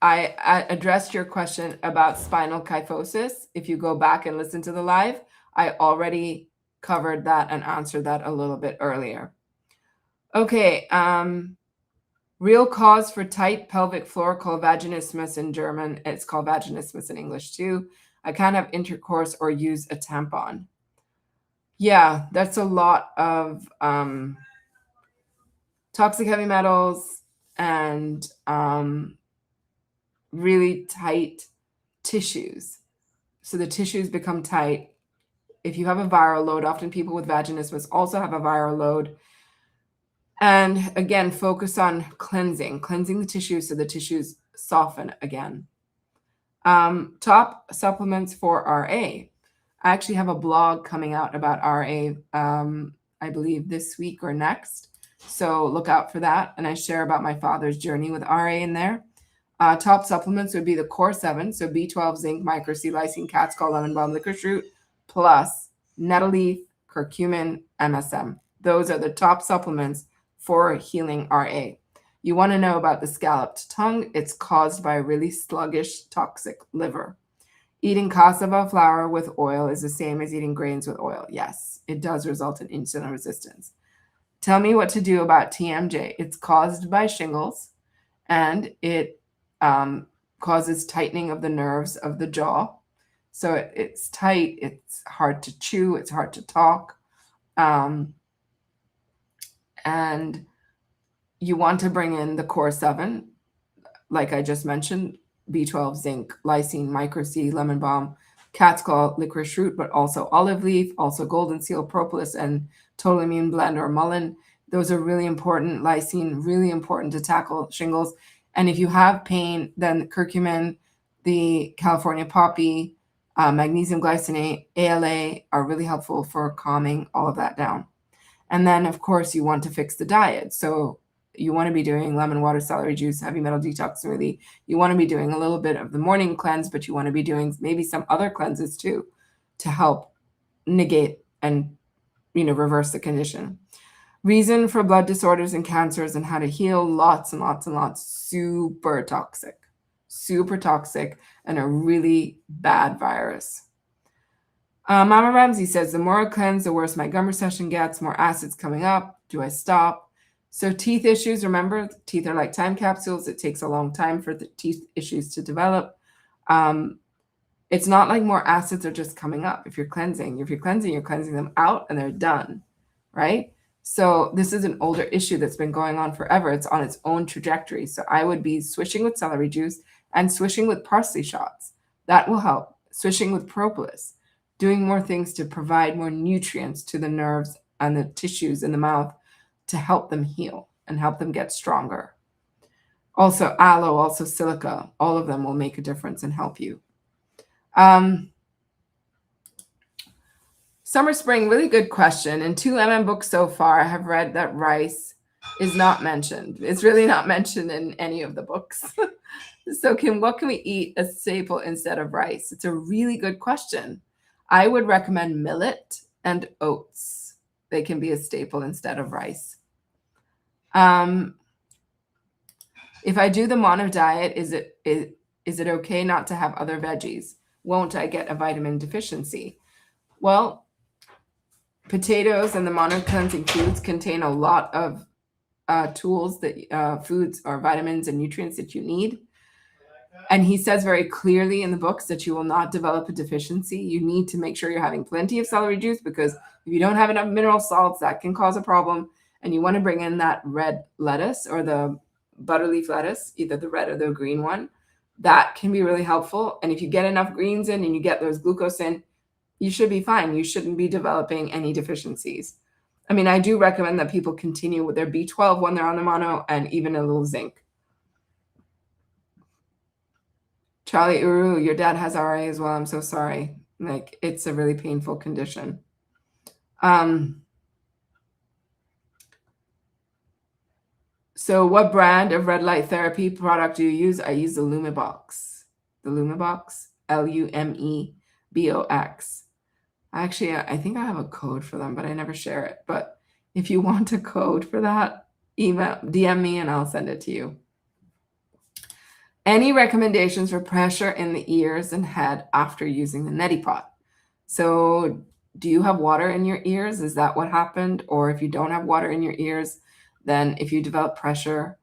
I addressed your question about spinal kyphosis. If you go back and listen to the live, I already covered that and answered that a little bit earlier. Okay, real cause for tight pelvic floor called vaginismus in German. It's called vaginismus in English too. I can't have intercourse or use a tampon. Yeah, that's a lot of toxic heavy metals and really tight tissues. So the tissues become tight. If you have a viral load, often people with vaginismus also have a viral load. And again, focus on cleansing the tissues so the tissues soften again. Top supplements for RA. I actually have a blog coming out about RA, I believe this week or next. So look out for that. And I share about my father's journey with RA in there. Top supplements would be the Core 7, so B12, zinc, micro C, lysine, cat's gall, lemon balm, licorice root, plus nettle leaf, curcumin, MSM. Those are the top supplements for healing RA. You want to know about the scalloped tongue. It's caused by a really sluggish, toxic liver. Eating cassava flour with oil is the same as eating grains with oil. Yes, it does result in insulin resistance. Tell me what to do about TMJ. It's caused by shingles, and it causes tightening of the nerves of the jaw. So it's tight, it's hard to chew, it's hard to talk. And you want to bring in the Core 7, like I just mentioned, B12, zinc, lysine, micro C, lemon balm, cat's gall, licorice root, but also olive leaf, also golden seal, propolis, and total immune blend or mullein. Those are really important. Lysine, really important to tackle shingles. And if you have pain, then curcumin, the California poppy, magnesium glycinate, ALA are really helpful for calming all of that down. And then, of course, you want to fix the diet. So you want to be doing lemon water, celery juice, heavy metal detox smoothie. You want to be doing a little bit of the morning cleanse, but you want to be doing maybe some other cleanses too to help negate and, reverse the condition. Reason for blood disorders and cancers and how to heal, lots and lots and lots. Super toxic, and a really bad virus. Mama Ramsey says, the more I cleanse, the worse my gum recession gets, more acids coming up. Do I stop? So teeth issues, remember, teeth are like time capsules. It takes a long time for the teeth issues to develop. It's not like more acids are just coming up. If you're cleansing, you're cleansing them out and they're done, right? So this is an older issue that's been going on forever. It's on its own trajectory. So I would be swishing with celery juice and swishing with parsley shots. That will help. Swishing with propolis, doing more things to provide more nutrients to the nerves and the tissues in the mouth to help them heal and help them get stronger. Also aloe, also silica, all of them will make a difference and help you. Summer, spring, really good question. In 2 Lemon books so far, I have read that rice is not mentioned. It's really not mentioned in any of the books. So what can we eat a staple instead of rice? It's a really good question. I would recommend millet and oats. They can be a staple instead of rice. If I do the mono diet, is it okay not to have other veggies? Won't I get a vitamin deficiency? Well, potatoes and the mono cleansing foods contain a lot of tools that foods or vitamins and nutrients that you need. And he says very clearly in the books that you will not develop a deficiency. You need to make sure you're having plenty of celery juice, because if you don't have enough mineral salts, that can cause a problem. And you want to bring in that red lettuce or the butterleaf lettuce, either the red or the green one. That can be really helpful. And if you get enough greens in and you get those glucose in, you should be fine. You shouldn't be developing any deficiencies. I mean, I do recommend that people continue with their B12 when they're on the mono, and even a little zinc. Charlie Uru, your dad has RA as well. I'm so sorry. Like, it's a really painful condition. So what brand of red light therapy product do you use? I use the Lumibox. The Lumibox, Lumebox. Actually, I think I have a code for them, but I never share it. But if you want a code for that, DM me and I'll send it to you. Any recommendations for pressure in the ears and head after using the neti pot? So do you have water in your ears? Is that what happened? Or if you don't have water in your ears, then if you develop pressure,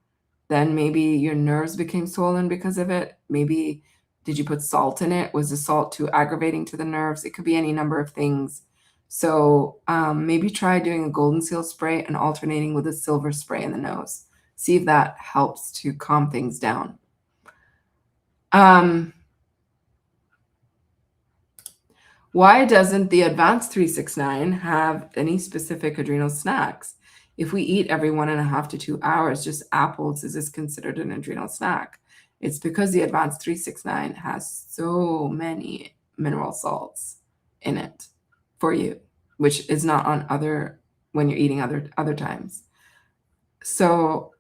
then maybe your nerves became swollen because of it. Maybe did you put salt in it? Was the salt too aggravating to the nerves? It could be any number of things. So maybe try doing a golden seal spray and alternating with a silver spray in the nose. See if that helps to calm things down. Why doesn't the Advanced 369 have any specific adrenal snacks? If we eat every 1.5 to 2 hours, just apples, is this considered an adrenal snack? It's because the Advanced 369 has so many mineral salts in it for you, which is not on when you're eating other times. So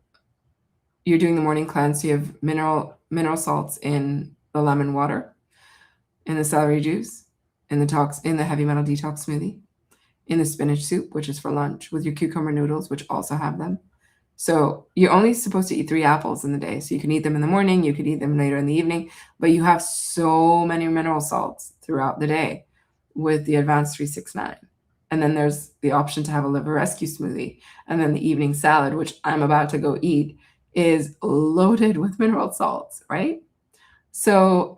you're doing the morning cleanse, so you have mineral salts in the lemon water, in the celery juice, in the heavy metal detox smoothie, in the spinach soup, which is for lunch, with your cucumber noodles, which also have them. So you're only supposed to eat 3 apples in the day. So you can eat them in the morning, you could eat them later in the evening, but you have so many mineral salts throughout the day with the Advanced 369. And then there's the option to have a liver rescue smoothie. And then the evening salad, which I'm about to go eat, is loaded with mineral salts, right? So,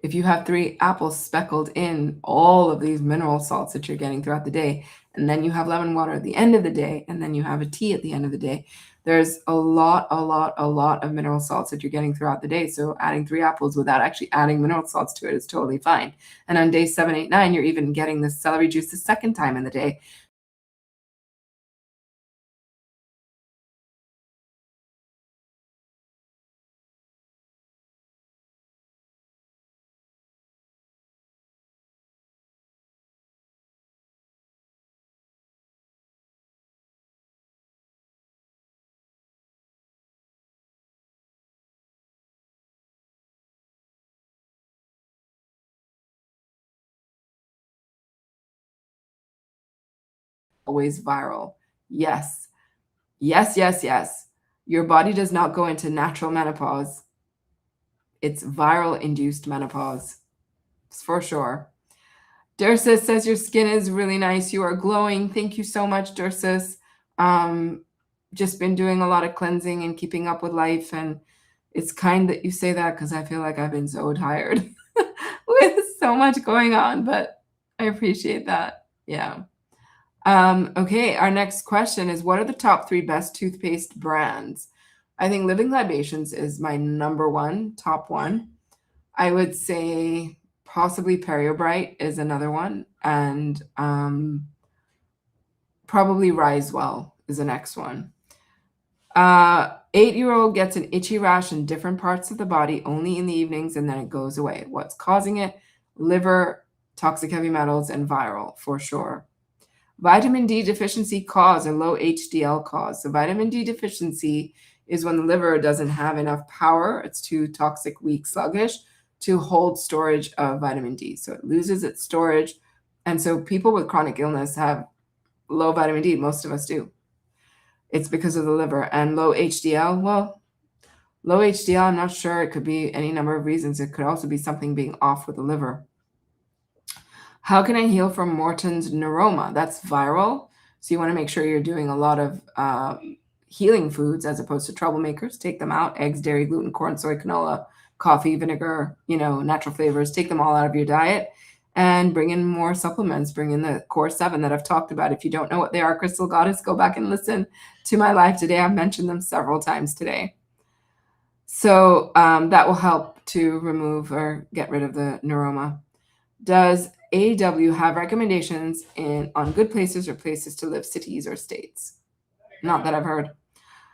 if you have 3 apples speckled in all of these mineral salts that you're getting throughout the day, and then you have lemon water at the end of the day, and then you have a tea at the end of the day, there's a lot of mineral salts that you're getting throughout the day. So adding 3 apples without actually adding mineral salts to it is totally fine. And on day 7, 8, 9, you're even getting the celery juice the second time in the day. Always viral. Yes. Your body does not go into natural menopause. It's viral induced menopause. for sure. Dursus says your skin is really nice. You are glowing. Thank you so much, Dursus. Just been doing a lot of cleansing and keeping up with life. And it's kind that you say that because I feel like I've been so tired with so much going on, but I appreciate that. Yeah. Okay, our next question is, what are the top 3 best toothpaste brands? I think Living Libations is my number one, top one. I would say possibly Periobrite is another one, and probably Risewell is the next one. 8-year-old gets an itchy rash in different parts of the body only in the evenings, and then it goes away. What's causing it? Liver, toxic heavy metals, and viral, for sure. Vitamin D deficiency cause, or low HDL cause. So vitamin D deficiency is when the liver doesn't have enough power. It's too toxic, weak, sluggish to hold storage of vitamin D. So it loses its storage. And so people with chronic illness have low vitamin D. Most of us do. It's because of the liver. And low HDL, well, low HDL, I'm not sure. It could be any number of reasons. It could also be something being off with the liver. How can I heal from Morton's neuroma? That's viral. So you want to make sure you're doing a lot of healing foods as opposed to troublemakers. Take them out: eggs, dairy, gluten, corn, soy, canola, coffee, vinegar, natural flavors. Take them all out of your diet and bring in more supplements. Bring in the core 7 that I've talked about. If you don't know what they are, Crystal Goddess, go back and listen to my live today. I've mentioned them several times today. So that will help to remove or get rid of the neuroma. Does AW have recommendations on good places or places to live, cities or states? Not that I've heard.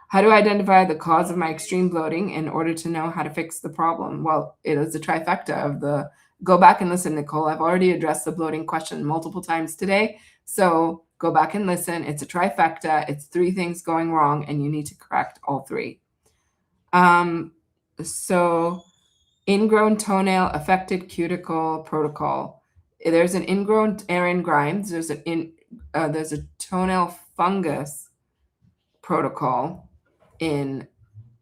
How do I identify the cause of my extreme bloating in order to know how to fix the problem? Well, it is the trifecta of the, go back and listen, Nicole. I've already addressed the bloating question multiple times today. So go back and listen. It's a trifecta. It's 3 things going wrong, and you need to correct all 3. So ingrown toenail, affected cuticle protocol. There's an ingrown Erin Grimes. There's a toenail fungus protocol in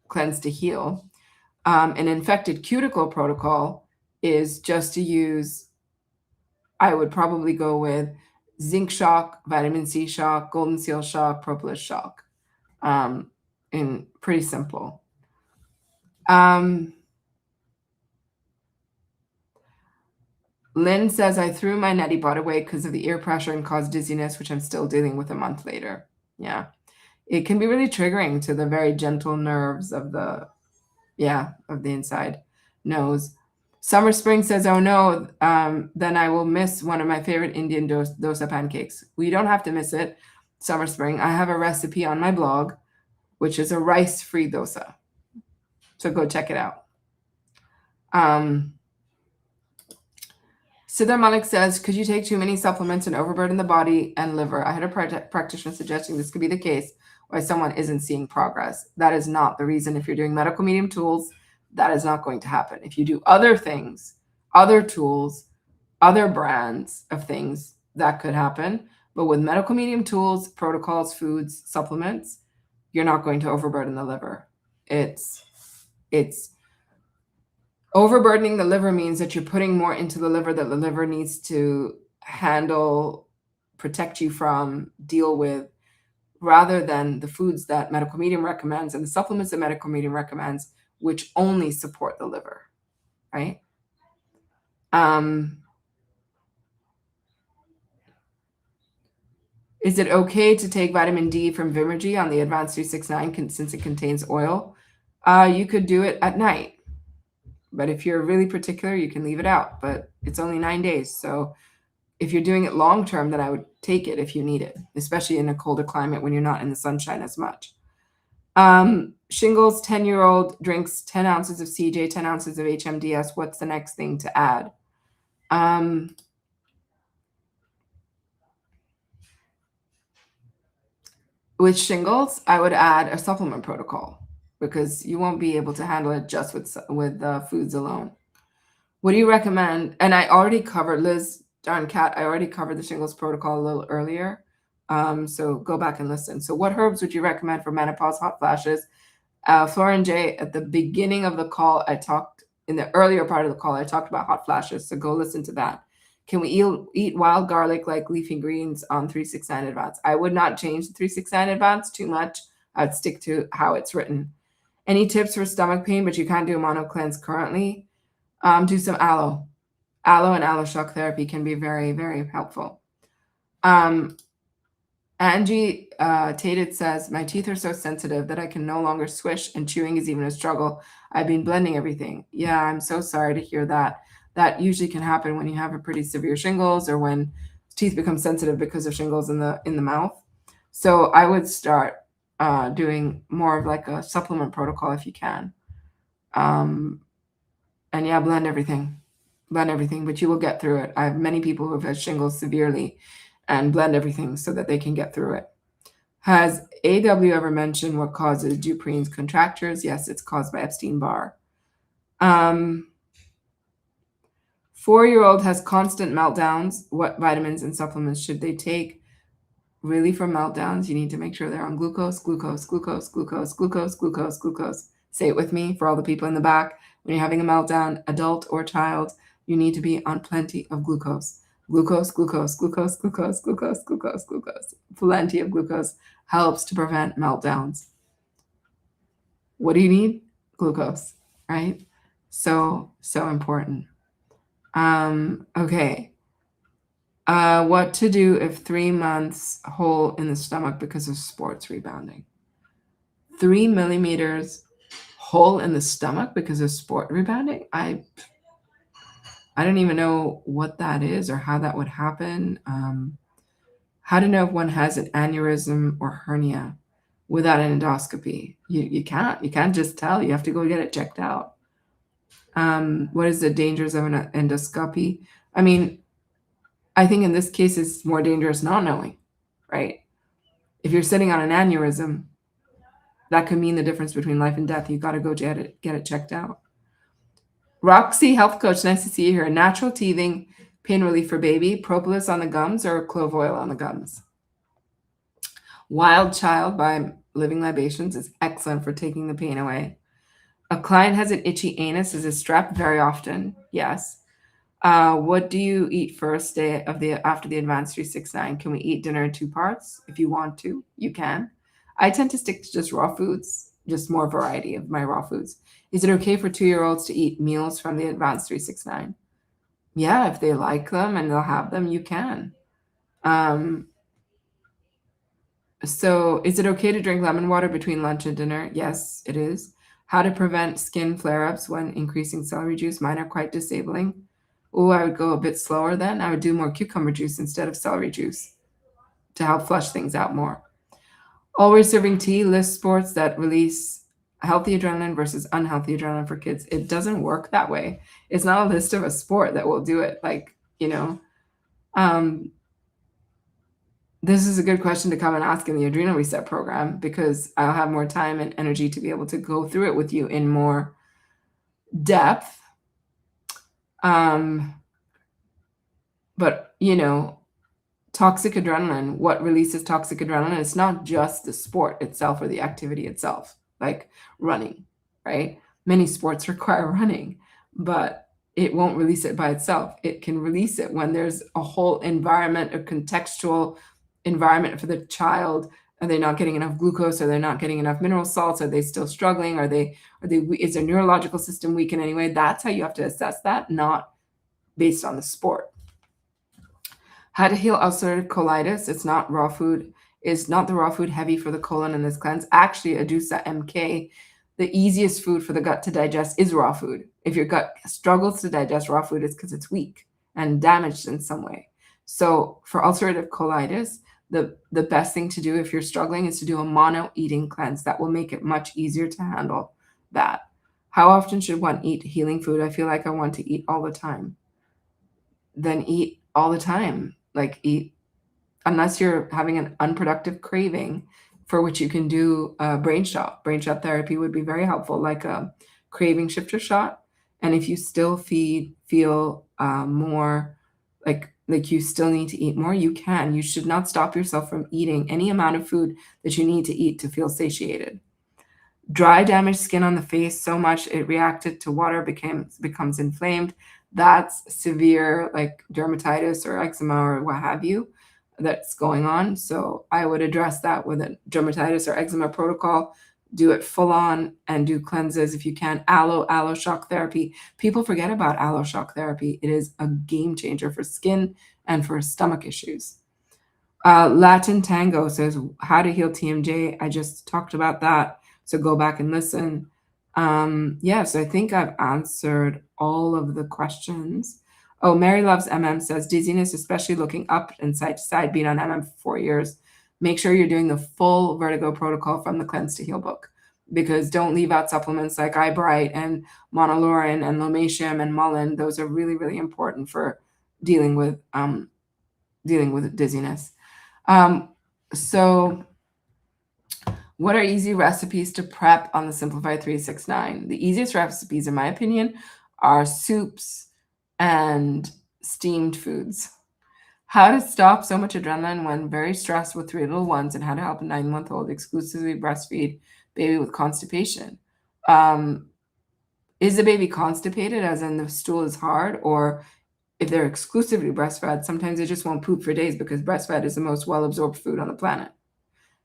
Cleanse to Heal. An infected cuticle protocol is just to use, I would probably go with zinc shock, vitamin C shock, golden seal shock, propolis shock. And pretty simple. Lynn says, I threw my neti pot away because of the ear pressure and caused dizziness, which I'm still dealing with a month later. Yeah. It can be really triggering to the very gentle nerves of the inside nose. Summer Spring says, oh no, then I will miss one of my favorite Indian dosa pancakes. Well, you don't have to miss it, Summer Spring. I have a recipe on my blog, which is a rice-free dosa. So go check it out. Siddhar Malik says, could you take too many supplements and overburden the body and liver? I had a practitioner suggesting this could be the case why someone isn't seeing progress. That is not the reason. If you're doing medical medium tools, that is not going to happen. If you do other things, other tools, other brands of things, that could happen. But with medical medium tools, protocols, foods, supplements, you're not going to overburden the liver. It's overburdening the liver means that you're putting more into the liver that the liver needs to handle, protect you from, deal with, rather than the foods that medical medium recommends and the supplements that medical medium recommends, which only support the liver, right? Is it okay to take vitamin D from Vimergy on the Advanced 369 since it contains oil? You could do it at night. But if you're really particular, you can leave it out. But it's only 9 days. So if you're doing it long term, then I would take it if you need it, especially in a colder climate when you're not in the sunshine as much. Shingles, 10-year-old drinks 10 ounces of CJ, 10 ounces of HMDS. What's the next thing to add? With shingles, I would add a supplement protocol because you won't be able to handle it just with foods alone. What do you recommend? And I already covered, Liz, darn cat, I already covered the shingles protocol a little earlier. So go back and listen. So what herbs would you recommend for menopause, hot flashes? Flora and Jay, at the beginning of the call, I talked in the earlier part of the call, I talked about hot flashes, so go listen to that. Can we eat wild garlic like leafy greens on 369 Advance? I would not change the 369 Advance too much. I'd stick to how it's written. Any tips for stomach pain, but you can't do a mono cleanse currently? Do some aloe. Aloe and aloe shock therapy can be very, very helpful. Angie Tated says, my teeth are so sensitive that I can no longer swish, and chewing is even a struggle. I've been blending everything. Yeah, I'm so sorry to hear that. That usually can happen when you have a pretty severe shingles or when teeth become sensitive because of shingles in the mouth. So I would start doing more of like a supplement protocol if you can. And yeah, blend everything, but you will get through it. I have many people who have had shingles severely and blend everything so that they can get through it. Has AW ever mentioned what causes Duprene's contractures? Yes, it's caused by Epstein-Barr. 4-year-old has constant meltdowns. What vitamins and supplements should they take? Really, for meltdowns, you need to make sure they're on glucose, glucose, glucose, glucose, glucose, glucose, glucose. Say it with me for all the people in the back. When you're having a meltdown, adult or child, you need to be on plenty of glucose. Glucose, glucose, glucose, glucose, glucose, glucose, glucose. Plenty of glucose helps to prevent meltdowns. What do you need? Glucose, right? So important. Okay. What to do if 3 months hole in the stomach because of sports rebounding? 3 millimeters hole in the stomach because of sport rebounding? I don't even know what that is or how that would happen. How to know if one has an aneurysm or hernia without an endoscopy? You can't just tell. You have to go get it checked out. What is the dangers of an endoscopy? I mean, I think in this case it's more dangerous not knowing, right? If you're sitting on an aneurysm, that could mean the difference between life and death. You've got to go get it checked out. Roxy, health coach, nice to see you here. Natural teething, pain relief for baby, propolis on the gums or clove oil on the gums. Wild Child by Living Libations is excellent for taking the pain away. A client has an itchy anus. Is it strep? Very often, yes. What do you eat first day of after the advanced 369? Can we eat dinner in 2 parts? If you want to, you can. I tend to stick to just raw foods, just more variety of my raw foods. Is it okay for 2-year-olds to eat meals from the advanced 369? Yeah, if they like them and they'll have them, you can. So is it okay to drink lemon water between lunch and dinner? Yes, it is. How to prevent skin flare-ups when increasing celery juice? Mine are quite disabling. Oh, I would go a bit slower then. I would do more cucumber juice instead of celery juice to help flush things out more. Always serving tea lists sports that release healthy adrenaline versus unhealthy adrenaline for kids. It doesn't work that way. It's not a list of a sport that will do it. Like, this is a good question to come and ask in the Adrenal Reset program, because I'll have more time and energy to be able to go through it with you in more depth. But, toxic adrenaline, what releases toxic adrenaline? It's not just the sport itself or the activity itself, like running, right? Many sports require running, but it won't release it by itself. It can release it when there's a whole environment, a contextual environment for the child. Are they not getting enough glucose? Are they not getting enough mineral salts? Are they still struggling? Is their neurological system weak in any way? That's how you have to assess that, not based on the sport. How to heal ulcerative colitis. It's not raw food. Is not the raw food heavy for the colon in this cleanse? Actually, Adusa MK, the easiest food for the gut to digest is raw food. If your gut struggles to digest raw food, it's because it's weak and damaged in some way. So for ulcerative colitis, the best thing to do if you're struggling is to do a mono eating cleanse. That will make it much easier to handle that. How often should one eat healing food? I feel like I want to eat all the time. Then eat all the time. Like eat, unless you're having an unproductive craving, for which you can do brain shot. Brain shot therapy would be very helpful, like a craving shifter shot. And if you still feel more like you still need to eat more, you can. You should not stop yourself from eating any amount of food that you need to eat to feel satiated. Dry, damaged skin on the face so much it reacted to water, becomes inflamed. That's severe, like dermatitis or eczema or what have you, that's going on. So I would address that with a dermatitis or eczema protocol. Do it full on and do cleanses if you can. Aloe shock therapy. People forget about aloe shock therapy. It is a game changer for skin and for stomach issues. Latin Tango says, how to heal TMJ. I just talked about that, so go back and listen. Yeah, so I think I've answered all of the questions. Oh, Mary Loves MM says, dizziness, especially looking up and side to side, been on MM for 4 years. Make sure you're doing the full vertigo protocol from the Cleanse to Heal book, because don't leave out supplements like Eyebright and monolaurin and lomatium and mullein. Those are really, really important for dealing with dizziness. So what are easy recipes to prep on the Simplified 369? The easiest recipes, in my opinion, are soups and steamed foods. How to stop so much adrenaline when very stressed with 3 little ones, and how to help a 9-month-old exclusively breastfeed baby with constipation. Is the baby constipated, as in the stool is hard, or if they're exclusively breastfed, sometimes they just won't poop for days because breastfed is the most well-absorbed food on the planet.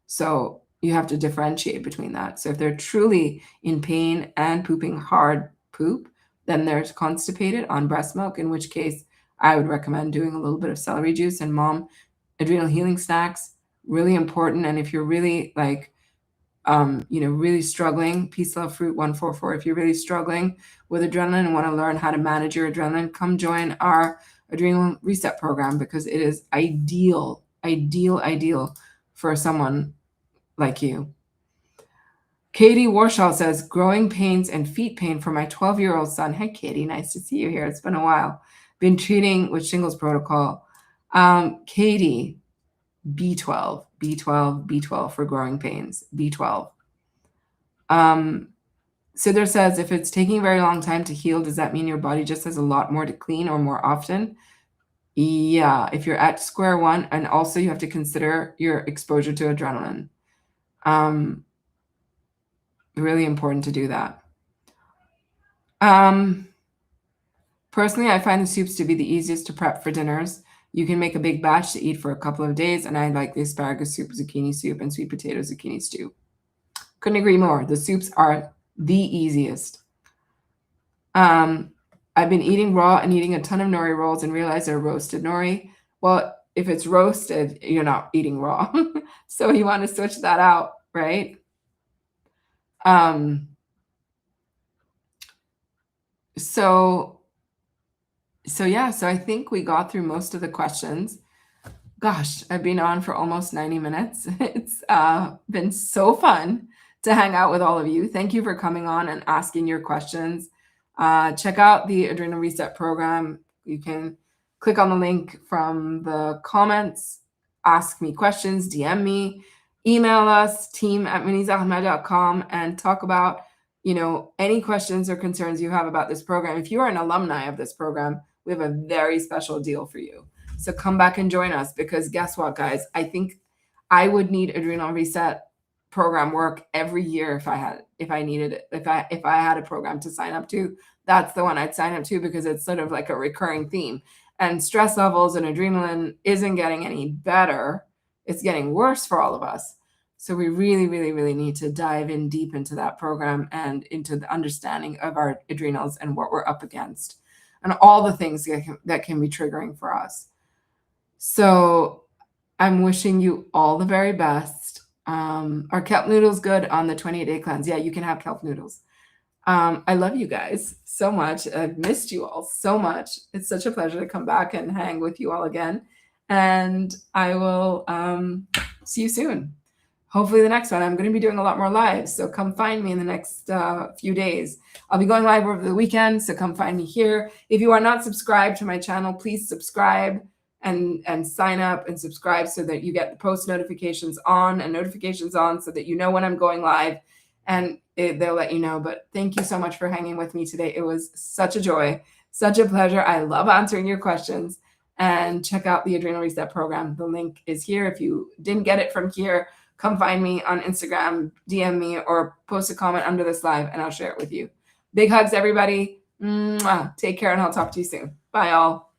So you have to differentiate between that. So if they're truly in pain and pooping hard poop, then they're constipated on breast milk, in which case I would recommend doing a little bit of celery juice and mom adrenal healing snacks. Really important. And if you're really like, really struggling, Peace Love Fruit 144, if you're really struggling with adrenaline and want to learn how to manage your adrenaline, come join our Adrenal Reset program, because it is ideal for someone like you. Katie Warshaw says, growing pains and feet pain for my 12-year-old son. Hey, Katie, nice to see you here. It's been a while. Been treating with shingles protocol. Katie, B12 for growing pains, B12. Sidor says, if it's taking a very long time to heal, does that mean your body just has a lot more to clean or more often? Yeah, if you're at square one, and also you have to consider your exposure to adrenaline. Really important to do that. Personally, I find the soups to be the easiest to prep for dinners. You can make a big batch to eat for a couple of days, and I like the asparagus soup, zucchini soup, and sweet potato zucchini stew. Couldn't agree more. The soups are the easiest. I've been eating raw and eating a ton of nori rolls and realized they're roasted nori. Well, if it's roasted, you're not eating raw. So you want to switch that out, right? So I think we got through most of the questions. Gosh, I've been on for almost 90 minutes. It's been so fun to hang out with all of you. Thank you for coming on and asking your questions. Check out the Adrenal Reset program. You can click on the link from the comments, ask me questions, DM me, email us, team@muneezaahmed.com, and talk about, any questions or concerns you have about this program. If you are an alumni of this program, we have a very special deal for you. So come back and join us, because guess what, guys? I think I would need Adrenal Reset program work every year if I needed it. If I had a program to sign up to, that's the one I'd sign up to, because it's sort of like a recurring theme. And stress levels and adrenaline isn't getting any better. It's getting worse for all of us. So we really, really, really need to dive in deep into that program and into the understanding of our adrenals and what we're up against and all the things that can be triggering for us. So I'm wishing you all the very best. Are kelp noodles good on the 28-day cleanse? Yeah, you can have kelp noodles. I love you guys so much. I've missed you all so much. It's such a pleasure to come back and hang with you all again. And I will see you soon. Hopefully the next one. I'm going to be doing a lot more lives, so come find me in the next few days. I'll be going live over the weekend, so come find me here. If you are not subscribed to my channel, please subscribe and sign up and subscribe so that you get the post notifications on and notifications on, so that you know when I'm going live, and they'll let you know. But thank you so much for hanging with me today. It was such a joy, such a pleasure. I love answering your questions. And check out the Adrenal Reset program. The link is here. If you didn't get it from here, come find me on Instagram, DM me, or post a comment under this live, and I'll share it with you. Big hugs, everybody. Mwah. Take care, and I'll talk to you soon. Bye, all.